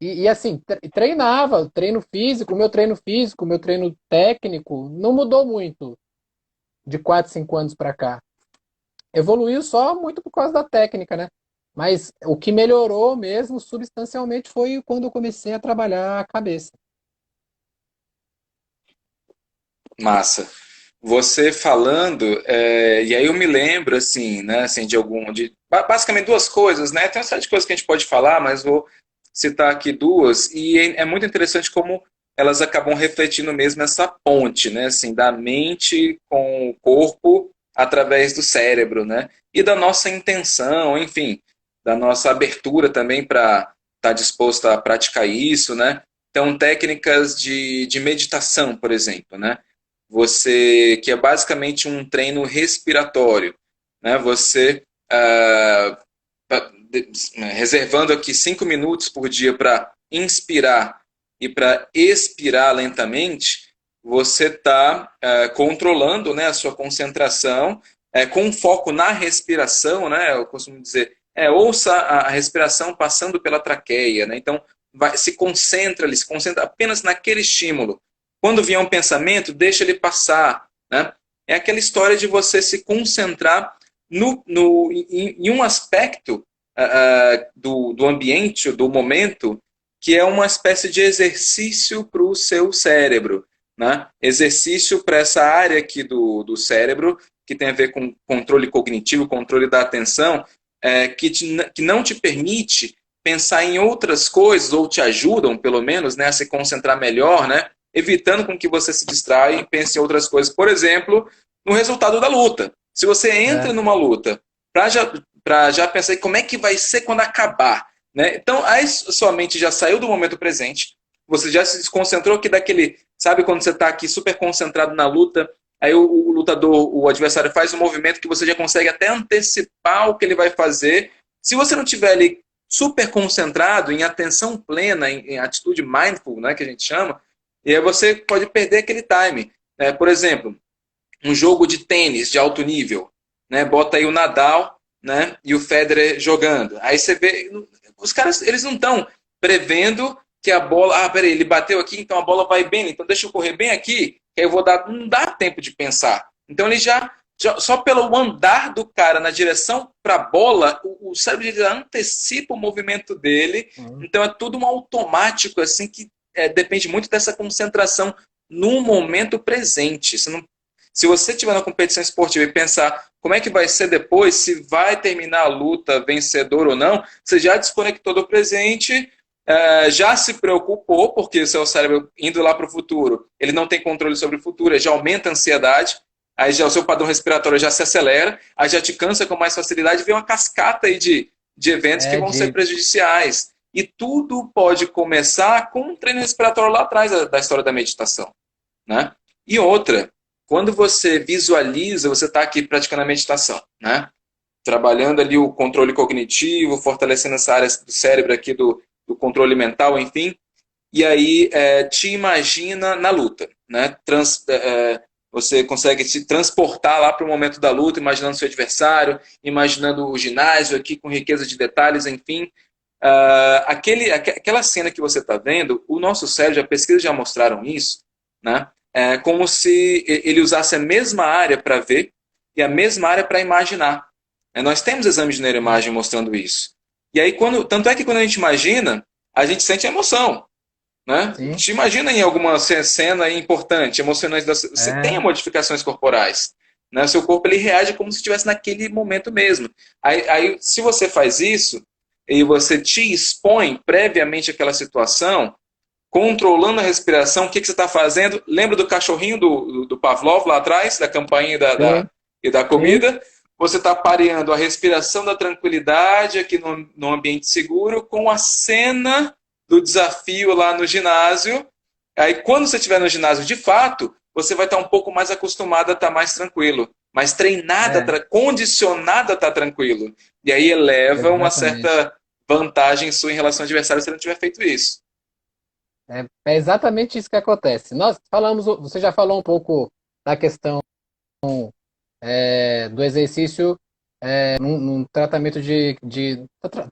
E assim, treinava, treino físico, meu treino técnico, não mudou muito de 4, 5 anos para cá. Evoluiu só muito por causa da técnica, né? Mas o que melhorou mesmo substancialmente foi quando eu comecei a trabalhar a cabeça. Massa. Você falando, e aí eu me lembro, assim, né, assim, basicamente duas coisas, né? Tem uma série de coisas que a gente pode falar, mas vou citar aqui duas, e é muito interessante como elas acabam refletindo mesmo essa ponte, né, assim, da mente com o corpo através do cérebro, né? E da nossa intenção, enfim, da nossa abertura também para estar disposto a praticar isso, né? Então, técnicas de meditação, por exemplo, né? Que é basicamente um treino respiratório, né? Você reservando aqui 5 minutos por dia para inspirar e para expirar lentamente, você está controlando, né, a sua concentração com foco na respiração, né? Eu costumo dizer, ouça a respiração passando pela traqueia, né? Então se concentra apenas naquele estímulo. Quando vier um pensamento, deixa ele passar, né? É aquela história de você se concentrar em um aspecto do ambiente, do momento, que é uma espécie de exercício para o seu cérebro. Né? Exercício para essa área aqui do cérebro, que tem a ver com controle cognitivo, controle da atenção, que não te permite pensar em outras coisas, ou te ajudam, pelo menos, né, a se concentrar melhor, né? Evitando com que você se distraia e pense em outras coisas. Por exemplo, no resultado da luta. Se você entra É, numa luta para já pensar em como é que vai ser quando acabar, né? Então, aí sua mente já saiu do momento presente, você já se desconcentrou aqui daquele, sabe quando você está aqui super concentrado na luta, aí o lutador, o adversário faz um movimento que você já consegue até antecipar o que ele vai fazer. Se você não tiver ali super concentrado, em atenção plena, em atitude mindful, né, que a gente chama, e aí você pode perder aquele time. Por exemplo, um jogo de tênis de alto nível, né? Bota aí o Nadal, né? E o Federer jogando. Aí você vê, os caras, eles não estão prevendo que a bola, peraí, ele bateu aqui, então a bola vai bem, então deixa eu correr bem aqui, que aí eu vou dar, não dá tempo de pensar. Então ele já só pelo andar do cara na direção para a bola, o cérebro já antecipa o movimento dele, hum, então é tudo um automático, assim, que depende muito dessa concentração no momento presente. Se você estiver na competição esportiva e pensar como é que vai ser depois, se vai terminar a luta vencedor ou não, você já desconectou do presente, já se preocupou, porque o seu cérebro indo lá para o futuro, ele não tem controle sobre o futuro, já aumenta a ansiedade, aí já o seu padrão respiratório já se acelera, aí já te cansa com mais facilidade, vem uma cascata aí de eventos que é vão ser de, prejudiciais. E tudo pode começar com um treino respiratório lá atrás da história da meditação. Né? E outra, quando você visualiza, você está aqui praticando a meditação, né? Trabalhando ali o controle cognitivo, fortalecendo essa área do cérebro aqui do controle mental, enfim. e aí te imagina na luta, né? Você consegue se transportar lá para o momento da luta, imaginando seu adversário, imaginando o ginásio aqui com riqueza de detalhes, enfim. Aquela cena que você está vendo, o nosso cérebro, as pesquisas já mostraram isso, né? É como se ele usasse a mesma área para ver e a mesma área para imaginar. Nós temos exames de neuroimagem mostrando isso. E aí, tanto é que quando a gente imagina, a gente sente emoção, né? Sim. Te imagina em alguma cena importante, emocionante, você tem É, modificações corporais. Né? O seu corpo ele reage como se estivesse naquele momento mesmo. Aí, se você faz isso, e você te expõe previamente àquela situação, controlando a respiração, o que você está fazendo? Lembra do cachorrinho do Pavlov lá atrás, da campainha sim, e da sim. comida? Você está pareando a respiração da tranquilidade aqui no ambiente seguro com a cena do desafio lá no ginásio. Aí, quando você estiver no ginásio de fato, você vai estar um pouco mais acostumado a estar mais tranquilo, mais treinado, É, condicionado a estar tranquilo. E aí eleva uma exatamente. certa vantagem sua em relação ao adversário se ele não tiver feito isso. É exatamente isso que acontece. Nós falamos, você já falou um pouco da questão do exercício num tratamento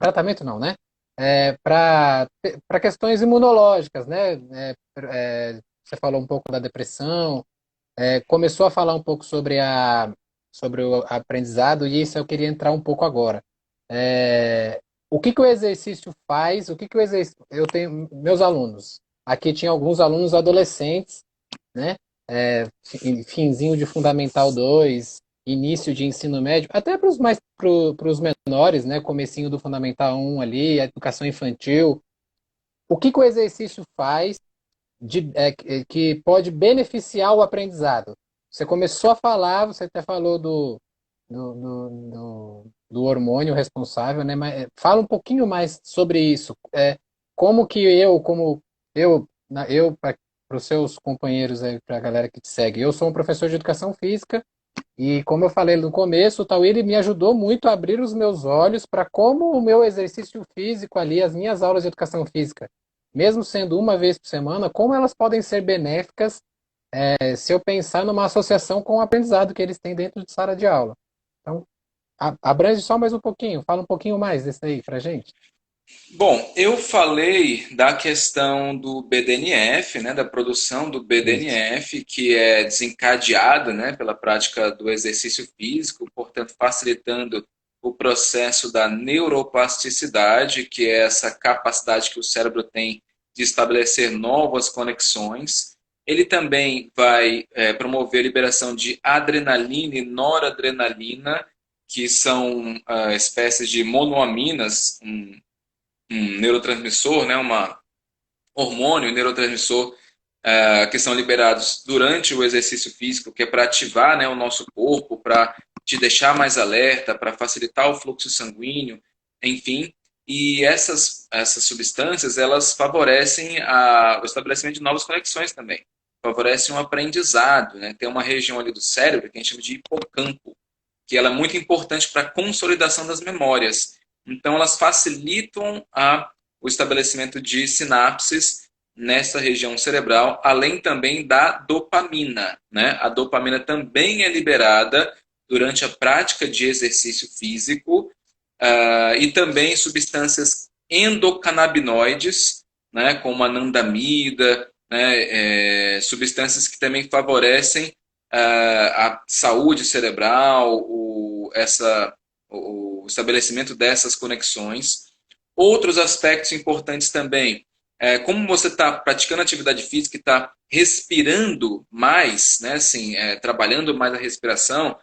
tratamento não, né? Para questões imunológicas, né? Você falou um pouco da depressão, começou a falar um pouco sobre o aprendizado, e isso eu queria entrar um pouco agora. O que que o exercício faz? O que que o exercício... Eu tenho meus alunos. Aqui tinha alguns alunos adolescentes, né? Finzinho de Fundamental 2, início de ensino médio, até para os os menores, né? Comecinho do Fundamental 1 ali, a educação infantil. O que que o exercício faz que pode beneficiar o aprendizado? Você começou a falar, você até falou do hormônio responsável, né? Mas fala um pouquinho mais sobre isso. Como que eu para os seus companheiros aí, para a galera que te segue, eu sou um professor de educação física e como eu falei no começo, o Tauíri me ajudou muito a abrir os meus olhos para como o meu exercício físico ali, as minhas aulas de educação física, mesmo sendo uma vez por semana, como elas podem ser benéficas se eu pensar numa associação com o aprendizado que eles têm dentro de sala de aula. Então, abrange só mais um pouquinho, fala um pouquinho mais desse aí pra gente. Bom, eu falei da questão do BDNF, né, da produção do Isso. BDNF, que é desencadeado, né, pela prática do exercício físico, portanto, facilitando o processo da neuroplasticidade, que é essa capacidade que o cérebro tem de estabelecer novas conexões. Ele também vai promover a liberação de adrenalina e noradrenalina, que são espécies de monoaminas, um neurotransmissor, né, uma hormônio, um neurotransmissor que são liberados durante o exercício físico, que é para ativar, né, o nosso corpo, para te deixar mais alerta, para facilitar o fluxo sanguíneo, enfim. E essas substâncias, elas favorecem o estabelecimento de novas conexões também. Favorecem um aprendizado, né? Tem uma região ali do cérebro que a gente chama de hipocampo, que ela é muito importante para a consolidação das memórias. Então, elas facilitam o estabelecimento de sinapses nessa região cerebral, além também da dopamina. Né? A dopamina também é liberada durante a prática de exercício físico e também substâncias endocannabinoides, né, como a anandamida, né, substâncias que também favorecem a saúde cerebral, o estabelecimento dessas conexões. Outros aspectos importantes também, como você está praticando atividade física e está respirando mais, né, assim, trabalhando mais a respiração,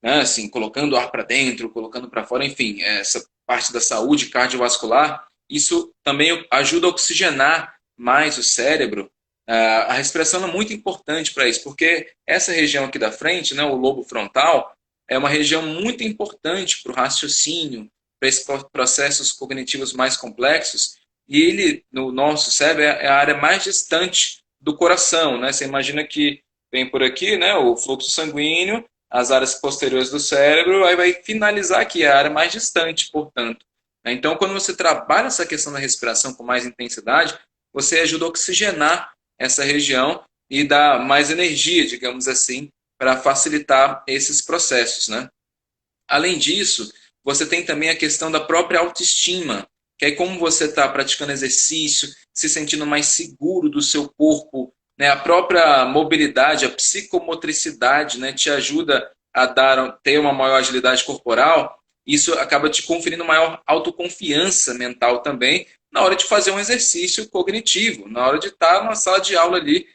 né, assim, colocando ar para dentro, colocando para fora, enfim, essa parte da saúde cardiovascular, isso também ajuda a oxigenar mais o cérebro. A respiração é muito importante para isso, porque essa região aqui da frente, né, o lobo frontal, é uma região muito importante para o raciocínio, para esses processos cognitivos mais complexos, e ele, no nosso cérebro, é a área mais distante do coração. Né? Você imagina que vem por aqui, né, o fluxo sanguíneo, as áreas posteriores do cérebro, aí vai finalizar aqui, a área mais distante, portanto. Então, quando você trabalha essa questão da respiração com mais intensidade, você ajuda a oxigenar essa região e dar mais energia, digamos assim, para facilitar esses processos, né? Além disso, você tem também a questão da própria autoestima, que é como você está praticando exercício, se sentindo mais seguro do seu corpo, né? A própria mobilidade, a psicomotricidade, né, te ajuda a ter uma maior agilidade corporal. Isso acaba te conferindo maior autoconfiança mental também na hora de fazer um exercício cognitivo, na hora de estar numa sala de aula ali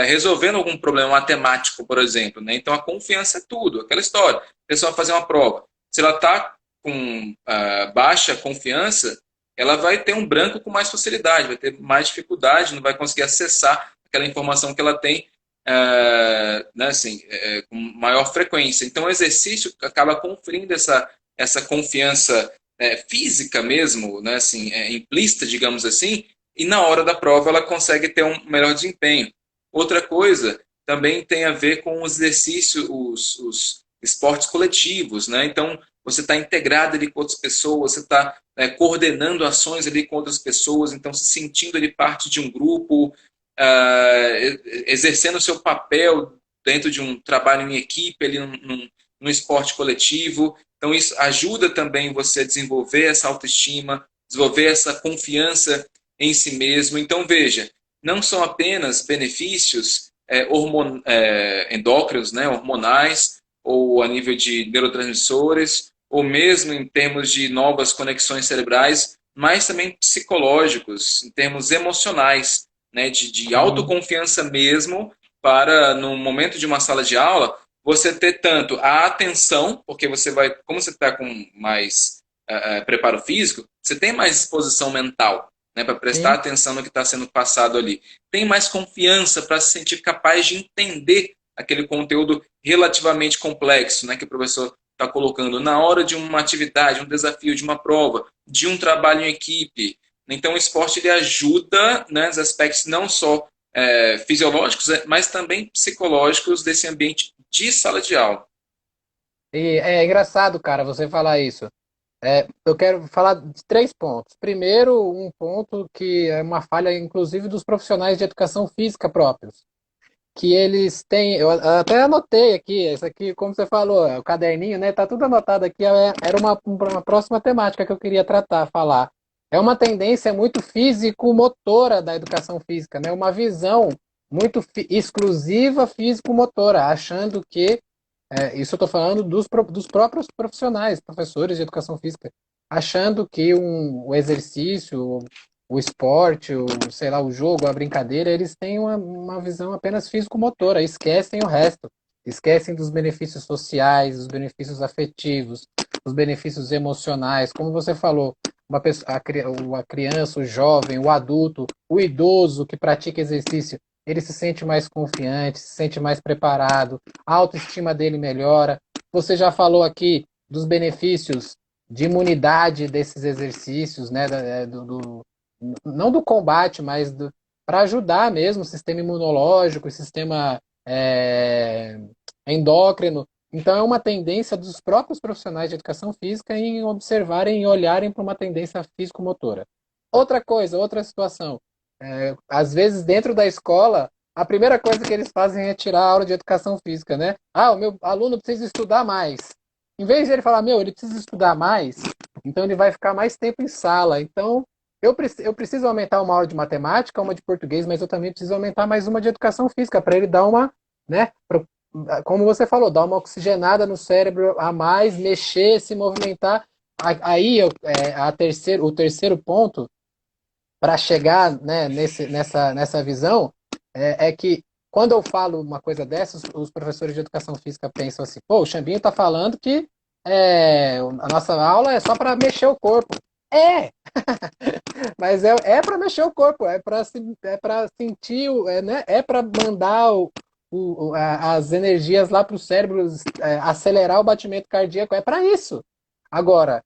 resolvendo algum problema matemático, por exemplo. Né? Então a confiança é tudo, aquela história. A pessoa vai fazer uma prova. Se ela está com baixa confiança, ela vai ter um branco com mais facilidade, vai ter mais dificuldade, não vai conseguir acessar aquela informação que ela tem né, assim, com maior frequência. Então, o exercício acaba conferindo essa confiança física mesmo, né, assim, implícita, digamos assim, e na hora da prova ela consegue ter um melhor desempenho. Outra coisa também tem a ver com os exercícios, os esportes coletivos, né? Então, você está integrado ali com outras pessoas, você está coordenando ações ali com outras pessoas, então se sentindo ali parte de um grupo, exercendo o seu papel dentro de um trabalho em equipe, ali num esporte coletivo. Então, isso ajuda também você a desenvolver essa autoestima, desenvolver essa confiança em si mesmo. Então, veja, não são apenas benefícios endócrinos, né, hormonais, ou a nível de neurotransmissores, ou mesmo em termos de novas conexões cerebrais, mas também psicológicos, em termos emocionais, né, de Sim. autoconfiança mesmo, para, no momento de uma sala de aula, você ter tanto a atenção, porque você vai, como você está com mais preparo físico, você tem mais disposição mental, né, para prestar Sim. atenção no que está sendo passado ali. Tem mais confiança para se sentir capaz de entender aquele conteúdo relativamente complexo, né, que o professor está colocando na hora de uma atividade, um desafio, de uma prova, de um trabalho em equipe. Então, o esporte ele ajuda, né, nos aspectos não só fisiológicos, mas também psicológicos desse ambiente de sala de aula. E é engraçado, cara, você falar isso. Eu quero falar de três pontos. Primeiro, um ponto que é uma falha, inclusive, dos profissionais de educação física próprios, que eles têm, eu até anotei aqui, isso aqui, como você falou, o caderninho, né? Tá tudo anotado aqui, era uma próxima temática que eu queria tratar, falar. É uma tendência muito físico-motora da educação física, né? Uma visão muito exclusiva físico-motora, achando que isso eu estou falando dos próprios profissionais, professores de educação física, achando que o exercício, o esporte, sei lá, o jogo, a brincadeira, eles têm uma visão apenas físico-motora, esquecem o resto, esquecem dos benefícios sociais, dos benefícios afetivos, dos benefícios emocionais, como você falou, uma pessoa, a criança, o jovem, o adulto, o idoso que pratica exercício, ele se sente mais confiante, se sente mais preparado, a autoestima dele melhora. Você já falou aqui dos benefícios de imunidade desses exercícios, né? Não do combate, mas para ajudar mesmo o sistema imunológico, o sistema endócrino. Então é uma tendência dos próprios profissionais de educação física em observarem e olharem para uma tendência físico-motora. Outra coisa, outra situação. Às vezes dentro da escola a primeira coisa que eles fazem é tirar a aula de educação física, né? Ah, o meu aluno precisa estudar mais. Em vez de ele falar, meu, ele precisa estudar mais, então ele vai ficar mais tempo em sala. Então, eu preciso aumentar uma aula de matemática, uma de português, mas eu também preciso aumentar mais uma de educação física, para ele dar uma, né? Como você falou, dar uma oxigenada no cérebro a mais, mexer, se movimentar. Aí, o terceiro ponto, para chegar né, nessa visão, é que quando eu falo uma coisa dessas, os professores de educação física pensam assim, pô, o Xambinho está falando que a nossa aula é só para mexer o corpo. É, mas é para mexer o corpo, é para sentir, né, é para mandar as energias lá para o cérebro, acelerar o batimento cardíaco, é para isso. Agora,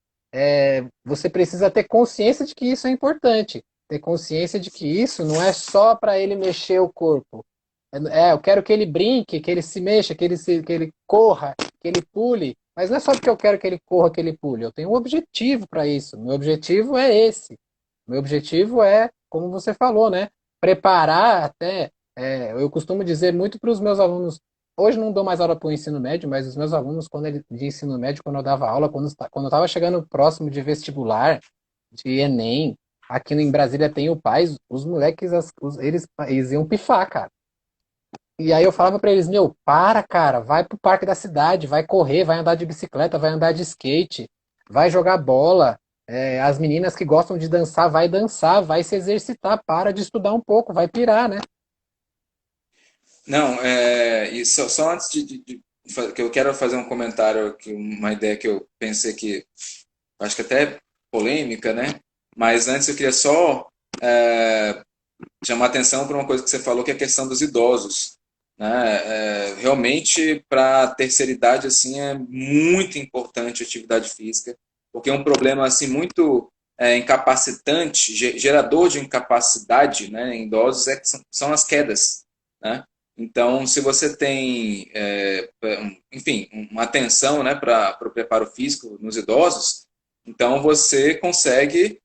você precisa ter consciência de que isso é importante, ter consciência de que isso não é só para ele mexer o corpo. Eu quero que ele brinque, que ele se mexa, que ele corra, que ele pule, mas não é só porque eu quero que ele corra, que ele pule. Eu tenho um objetivo para isso. Meu objetivo é esse. Meu objetivo é como você falou, né? Preparar até, eu costumo dizer muito para os meus alunos, hoje não dou mais aula para o ensino médio, mas os meus alunos, de ensino médio, quando eu dava aula, quando eu estava chegando próximo de vestibular, de Enem, aqui em Brasília tem o PAS, os moleques, eles iam pifar, cara. E aí eu falava pra eles, meu, para, cara, vai pro parque da cidade, vai correr, vai andar de bicicleta, vai andar de skate, vai jogar bola. As meninas que gostam de dançar, vai se exercitar, para de estudar um pouco, vai pirar, né? Não, e só antes que eu quero fazer um comentário, uma ideia que eu pensei que acho que até polêmica, né? Mas antes eu queria só chamar atenção para uma coisa que você falou, que é a questão dos idosos, né? Realmente, para a terceira idade, assim, é muito importante a atividade física, porque é um problema assim muito incapacitante, gerador de incapacidade, né, em idosos são as quedas, né? Então, se você tem, enfim, uma atenção, né, para o preparo físico nos idosos, então você consegue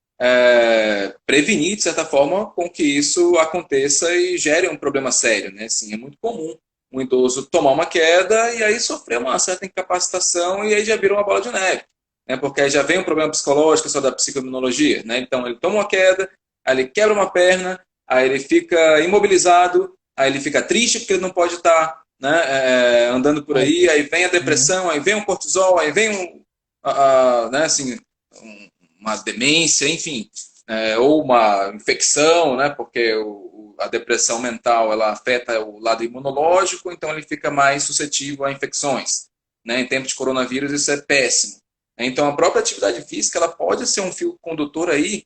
prevenir, de certa forma, com que isso aconteça e gere um problema sério, né? Assim, é muito comum um idoso tomar uma queda e aí sofrer uma certa incapacitação e aí já vira uma bola de neve, né? Porque aí já vem um problema psicológico, só da psicoimunologia, né? Então ele toma uma queda, aí ele quebra uma perna, aí ele fica imobilizado, aí ele fica triste porque ele não pode estar, né, andando por Aí, aí, aí vem a uhum. depressão, aí vem um cortisol, aí vem né, assim, uma demência, enfim, ou uma infecção, né, porque a depressão mental ela afeta o lado imunológico, então ele fica mais suscetível a infecções. Né? Em tempo de coronavírus isso é péssimo. Então a própria atividade física ela pode ser um fio condutor aí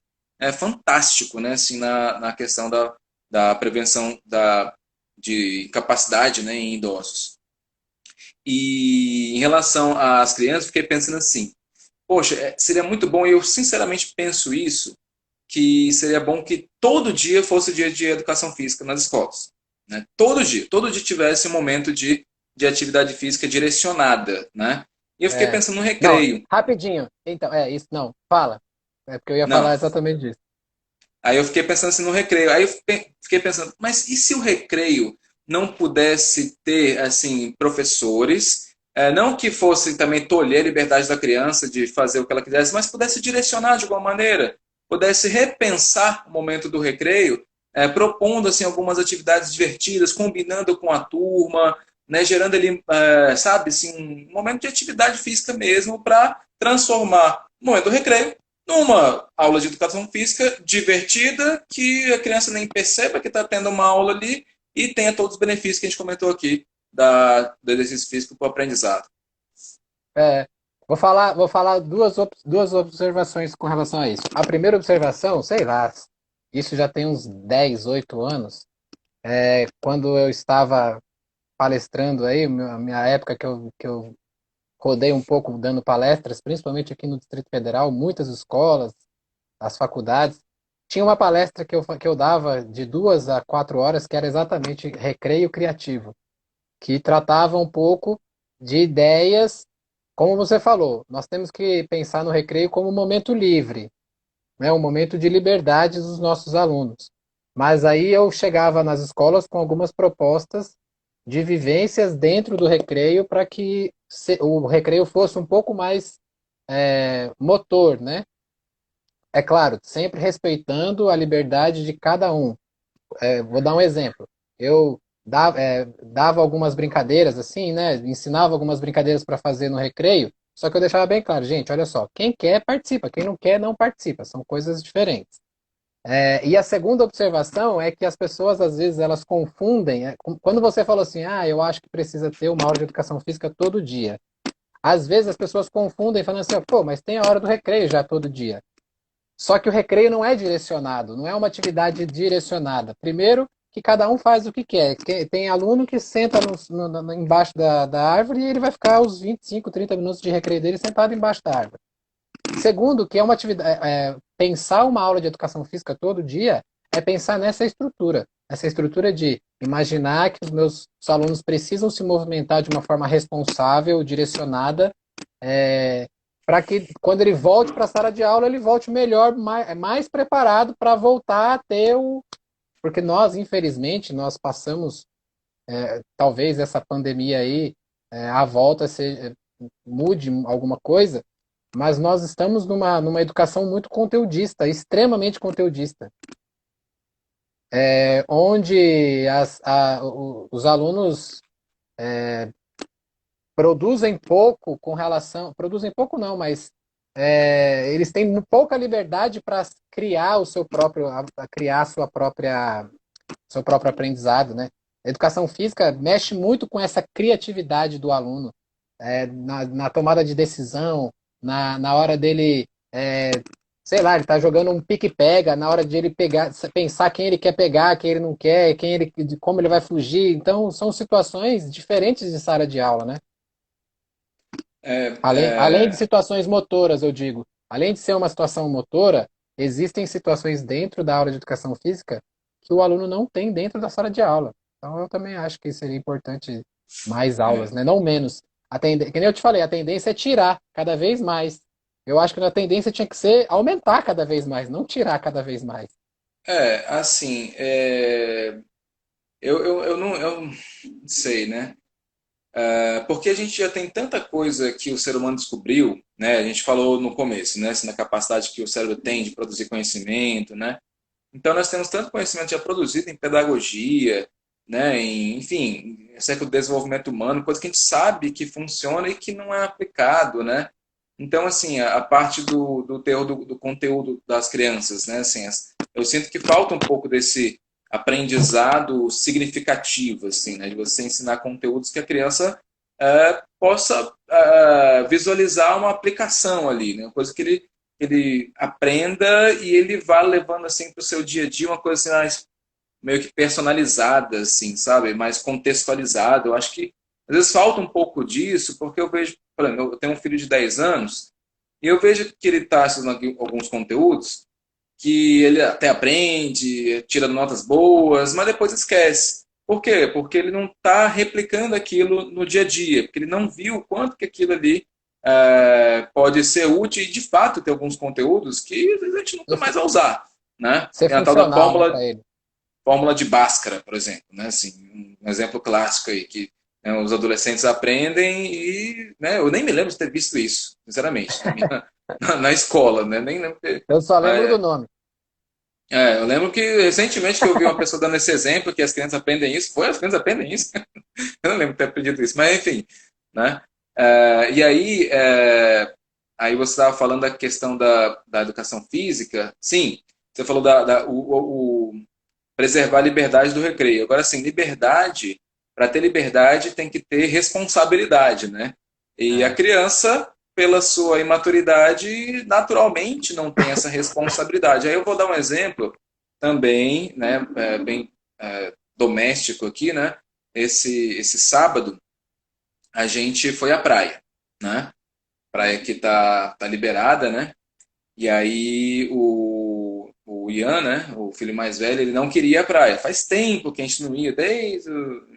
fantástico, né, assim, na questão da prevenção de incapacidade, né, em idosos. E em relação às crianças, fiquei pensando assim, poxa, seria muito bom, e eu sinceramente penso isso, que seria bom que todo dia fosse dia de educação física nas escolas. Né? Todo dia tivesse um momento de atividade física direcionada. Né? E eu fiquei É. pensando no Não, recreio. rapidinho. Então, isso, não, fala. É porque eu ia Não. falar exatamente disso. Aí eu fiquei pensando assim no recreio. Aí eu fiquei pensando, mas e se o recreio não pudesse ter assim professores, não que fosse também tolher a liberdade da criança de fazer o que ela quisesse, mas pudesse direcionar de alguma maneira, pudesse repensar o momento do recreio, propondo assim algumas atividades divertidas, combinando com a turma, né, gerando ali, sabe, assim, um momento de atividade física mesmo para transformar o momento do recreio numa aula de educação física divertida, que a criança nem perceba que está tendo uma aula ali e tenha todos os benefícios que a gente comentou aqui do exercício físico para o aprendizado. É, vou falar duas observações com relação a isso. A primeira observação, sei lá, isso já tem uns 10, 8 anos, quando eu estava palestrando aí, a minha época que eu rodei um pouco dando palestras, principalmente aqui no Distrito Federal, muitas escolas, as faculdades. Tinha uma palestra que eu dava de 2 a 4 horas, que era exatamente recreio criativo, que tratava um pouco de ideias, como você falou, nós temos que pensar no recreio como um momento livre, né, um momento de liberdade dos nossos alunos. Mas aí eu chegava nas escolas com algumas propostas de vivências dentro do recreio para que o recreio fosse um pouco mais motor, né? É claro, sempre respeitando a liberdade de cada um. Vou dar um exemplo. Eu dava algumas brincadeiras assim, né? Ensinava algumas brincadeiras para fazer no recreio, só que eu deixava bem claro, gente, olha só, quem quer participa, quem não quer não participa, são coisas diferentes. E a segunda observação é que as pessoas às vezes elas confundem, quando você falou assim, eu acho que precisa ter uma aula de educação física todo dia. Às vezes as pessoas confundem falando assim, pô, mas tem a hora do recreio já todo dia. Só que o recreio não é direcionado, não é uma atividade direcionada. Primeiro, que cada um faz o que quer. Tem aluno que senta embaixo da árvore e ele vai ficar os 25, 30 minutos de recreio dele sentado embaixo da árvore. Segundo, que é uma atividade. Pensar uma aula de educação física todo dia é pensar nessa estrutura. Essa estrutura de imaginar que os meus alunos precisam se movimentar de uma forma responsável, direcionada, para que quando ele volte para a sala de aula, ele volte melhor, mais preparado para voltar a ter o. Porque nós, infelizmente, nós passamos, talvez essa pandemia aí, a volta mude alguma coisa, mas nós estamos numa educação muito conteudista, extremamente conteudista, onde os alunos produzem pouco com relação. Produzem pouco não, mas eles têm pouca liberdade para criar o seu próprio, a criar a sua própria, seu próprio aprendizado, né? A educação física mexe muito com essa criatividade do aluno, na tomada de decisão, na hora dele, sei lá, ele está jogando um pique-pega, na hora de ele pegar, pensar quem ele quer pegar, quem ele não quer, como ele vai fugir. Então, são situações diferentes de sala de aula, né? É, Além de é, situações motoras, eu digo, além de ser uma situação motora, existem situações dentro da aula de educação física que o aluno não tem dentro da sala de aula. Então, eu também acho que seria importante mais aulas, é. né? Não menos. Que nem eu te falei, a tendência é tirar cada vez mais. Eu acho que a tendência tinha que ser aumentar cada vez mais, não tirar cada vez mais. Assim, eu não sei, né? Porque a gente já tem tanta coisa que o ser humano descobriu, né? A gente falou no começo, né? Assim, na capacidade que o cérebro tem de produzir conhecimento, né? Então nós temos tanto conhecimento já produzido em pedagogia, né? Enfim, acerca do desenvolvimento humano, coisa que a gente sabe que funciona e que não é aplicado, né? Então, assim, a parte do teor do conteúdo das crianças, né? Assim, eu sinto que falta um pouco desse aprendizado significativo, assim, né? De você ensinar conteúdos que a criança possa visualizar uma aplicação ali, né? Uma coisa que ele aprenda e ele vá levando assim para o seu dia a dia uma coisa assim, mais meio que personalizada, assim, sabe? Mais contextualizada. Eu acho que às vezes falta um pouco disso, porque eu vejo, por exemplo, eu tenho um filho de 10 anos e eu vejo que ele está estudando alguns conteúdos que ele até aprende, tira notas boas, mas depois esquece. Por quê? Porque ele não está replicando aquilo no dia a dia, porque ele não viu o quanto que aquilo ali pode ser útil e, de fato, tem alguns conteúdos que às vezes a gente nunca mais vai usar. Né? Ser Tem a tal da funcional, né, para ele. fórmula de Bhaskara, por exemplo. Né? Assim, um exemplo clássico aí, que né, os adolescentes aprendem e né, eu nem me lembro de ter visto isso, sinceramente, na escola. Né? Nem lembro Eu só lembro do mas, nome. eu lembro que recentemente que eu vi uma pessoa dando esse exemplo, que as crianças aprendem isso, as crianças aprendem isso. Eu não lembro de ter aprendido isso, mas enfim. Né? E aí, aí você estava falando da questão da educação física. Sim, você falou preservar a liberdade do recreio. Agora, sim, liberdade, para ter liberdade tem que ter responsabilidade, né? E a É. criança, pela sua imaturidade, naturalmente não tem essa responsabilidade. Aí eu vou dar um exemplo também, né, bem doméstico aqui, né? Esse sábado a gente foi à praia, né? Praia que tá liberada, né? E aí o Ian, né, o filho mais velho, ele não queria a praia. Faz tempo que a gente não ia, desde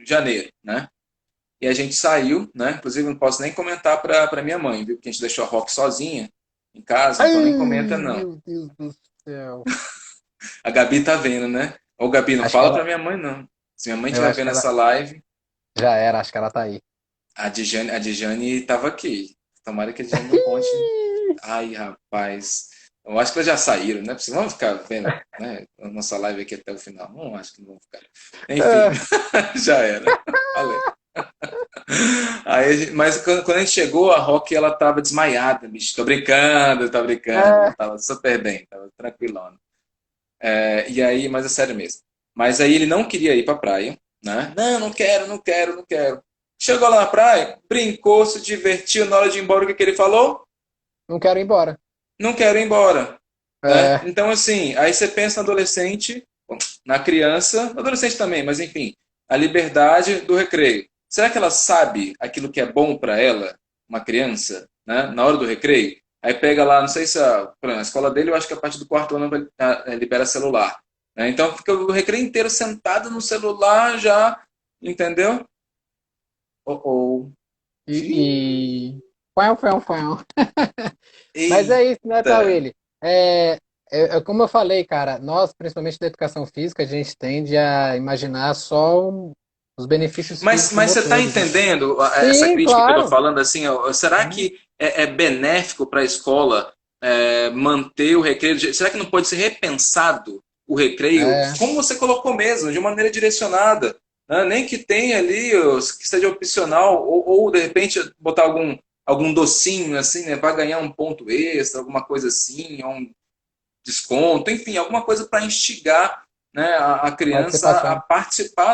janeiro, né? E a gente saiu, né? Inclusive não posso nem comentar para minha mãe, viu? Porque a gente deixou a Rock sozinha em casa, então nem comenta Ai, não. meu Deus do céu. A Gabi tá vendo, né? Ô Gabi, não Acho que fala para ela, minha mãe não. Se minha mãe eu estiver acho que vendo ela essa live, já era, acho que ela tá aí. a Djane tava aqui. Tomara que a Djane não conte. Ai, rapaz. Eu acho que eles já saíram, né? Vamos ficar vendo, né? A nossa live aqui até o final. Não acho que não vão ficar. Enfim, Ah, já era. Falei. Aí, mas quando a gente chegou, a Rock ela tava desmaiada, bicho. Tô brincando, tá brincando. Ela é, tava super bem, tava tranquilona. E aí, mas é sério mesmo. Mas aí ele não queria ir pra praia, né? Não, não quero, não quero, não quero. Chegou lá na praia, brincou, se divertiu. Na hora de ir embora, o que que ele falou? não quero ir embora. Não quero ir embora. Né? É, Então, assim, aí você pensa no adolescente, na criança, no adolescente também, mas enfim, a liberdade do recreio. Será que ela sabe aquilo que é bom para ela, uma criança, né, na hora do recreio? Aí pega lá, não sei se por exemplo, a escola dele, eu acho que a partir do quarto ano libera celular. Né? Então fica o recreio inteiro sentado no celular já, entendeu? Oh, oh. e, Fão. Mas é isso, né, Eita! Tawili? Como eu falei, cara, nós, principalmente da educação física, a gente tende a imaginar só os benefícios Mas você está físico-motores, né? entendendo essa Sim, crítica que eu estou claro. falando? Assim, ó, será Sim, que é benéfico para a escola manter o recreio? Será que não pode ser repensado o recreio, é, como você colocou mesmo, de maneira direcionada? Né? Nem que tenha ali, que seja opcional, ou de repente botar algum docinho assim, né, para ganhar um ponto extra, alguma coisa assim, ou um desconto, enfim, alguma coisa para instigar, né, a criança a participação. participar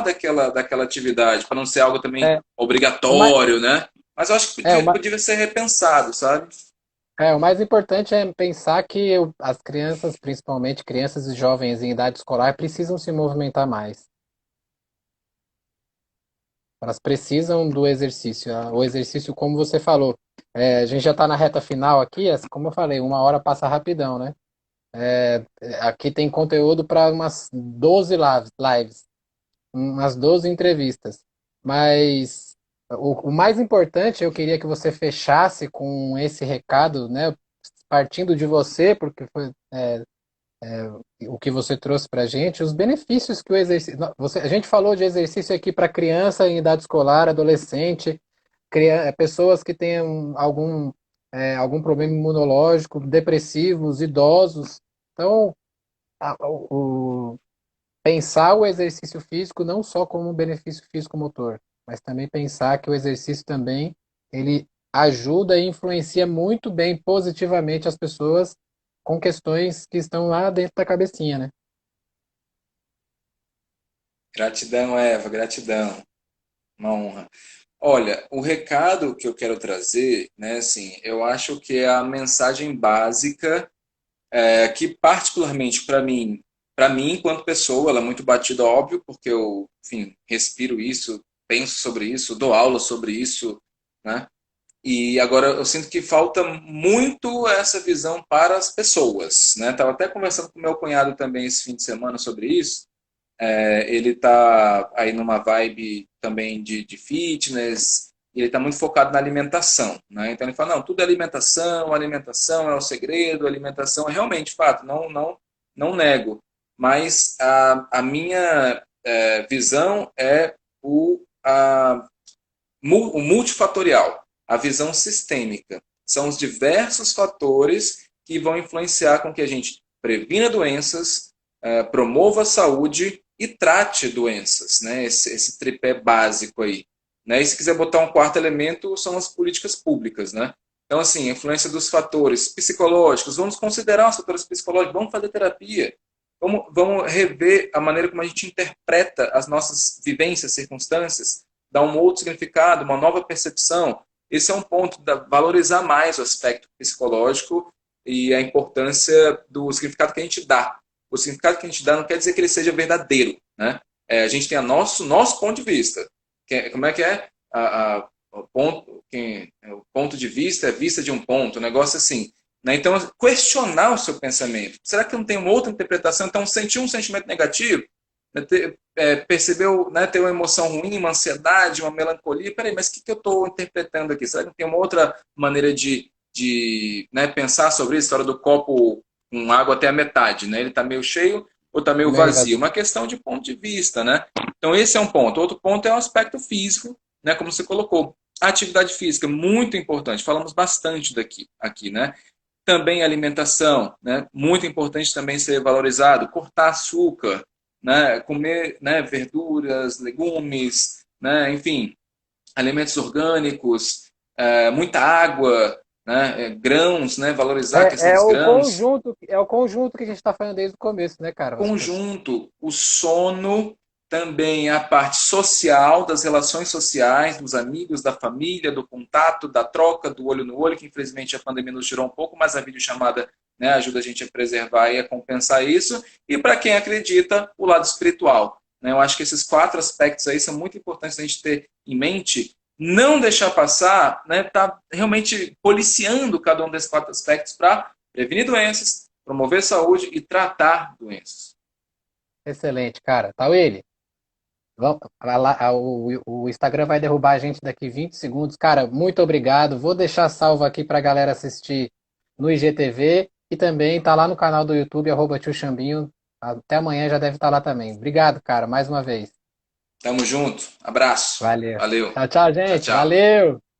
daquela atividade, para não ser algo também É, o mais, obrigatório, né? Mas eu acho que é, o mais, podia ser repensado, sabe? o mais importante é pensar que as crianças, principalmente crianças e jovens em idade escolar, precisam se movimentar mais. Elas precisam do exercício. O exercício, como você falou, a gente já está na reta final aqui, como eu falei, uma hora passa rapidão, né? Aqui tem conteúdo para umas 12 lives, umas 12 entrevistas. Mas o mais importante, eu queria que você fechasse com esse recado, né? Partindo de você, porque foi o que você trouxe para a gente, os benefícios que o exercício. A gente falou de exercício aqui para criança em idade escolar, adolescente, pessoas que tenham algum problema imunológico, depressivos, idosos. Então, pensar o exercício físico não só como um benefício físico-motor, mas também pensar que o exercício também ele ajuda e influencia muito bem positivamente as pessoas com questões que estão lá dentro da cabecinha, né? Gratidão, Eva, gratidão. Uma honra. Olha, o recado que eu quero trazer, né, assim, eu acho que é a mensagem básica que particularmente para mim enquanto pessoa, ela é muito batida, óbvio, porque eu, enfim, respiro isso, penso sobre isso, dou aula sobre isso, né? E agora eu sinto que falta muito essa visão para as pessoas, né? Tava até conversando com meu cunhado também esse fim de semana sobre isso. Ele tá aí numa vibe também de fitness, e ele está muito focado na alimentação, né? Então ele fala, não, tudo é alimentação, alimentação é o segredo, alimentação é realmente fato, não nego. Mas a minha visão é o multifatorial, a visão sistêmica. São os diversos fatores que vão influenciar com que a gente previna doenças, promova a saúde e trate doenças, né? Esse tripé básico aí. Né? E se quiser botar um quarto elemento, são as políticas públicas, né? Então, assim, a influência dos fatores psicológicos, vamos considerar os fatores psicológicos, vamos fazer terapia, vamos rever a maneira como a gente interpreta as nossas vivências, circunstâncias, dar um outro significado, uma nova percepção. Esse é um ponto de valorizar mais o aspecto psicológico e a importância do significado que a gente dá. O significado que a gente dá não quer dizer que ele seja verdadeiro, né? A gente tem nosso ponto de vista. Como é que é? O ponto de vista é vista de um ponto, um negócio assim. Né? Então, questionar o seu pensamento. Será que não tem uma outra interpretação? Então, sentir um sentimento negativo, né, percebeu, né, ter uma emoção ruim, uma ansiedade, uma melancolia, peraí, mas o que eu estou interpretando aqui? Será que não tem uma outra maneira de né, pensar sobre isso? A história do copo com água até a metade, né? Ele está meio cheio ou está meio Meio vazio? vazio. Uma questão de ponto de vista, né? Então, esse é um ponto. Outro ponto é o aspecto físico, né, como você colocou. A atividade física, muito importante. Falamos bastante aqui, né? Também a alimentação, né? Muito importante também ser valorizado. Cortar açúcar, né? Comer, né, verduras, legumes, né? Enfim, alimentos orgânicos, muita água, né? Grãos, né? Valorizar a questão dos grãos. É o conjunto que a gente está falando desde o começo, né, cara? Conjunto, o sono, também a parte social, das relações sociais, dos amigos, da família, do contato, da troca, do olho no olho, que infelizmente a pandemia nos tirou um pouco, mas a videochamada, né, ajuda a gente a preservar e a compensar isso. E para quem acredita, o lado espiritual. Né? Eu acho que esses quatro aspectos aí são muito importantes a gente ter em mente, não deixar passar, né, tá realmente policiando cada um desses quatro aspectos para prevenir doenças, promover saúde e tratar doenças. Excelente, cara. Tá ele. O Instagram vai derrubar a gente daqui 20 segundos. Cara, muito obrigado. Vou deixar salvo aqui pra galera assistir no IGTV e também tá lá no canal do YouTube, @tio Xambinho. Até amanhã já deve estar lá também. Obrigado, cara, mais uma vez. Tamo junto. Abraço. Valeu. Valeu. Tchau, tchau, Tchau, gente. tchau. Valeu!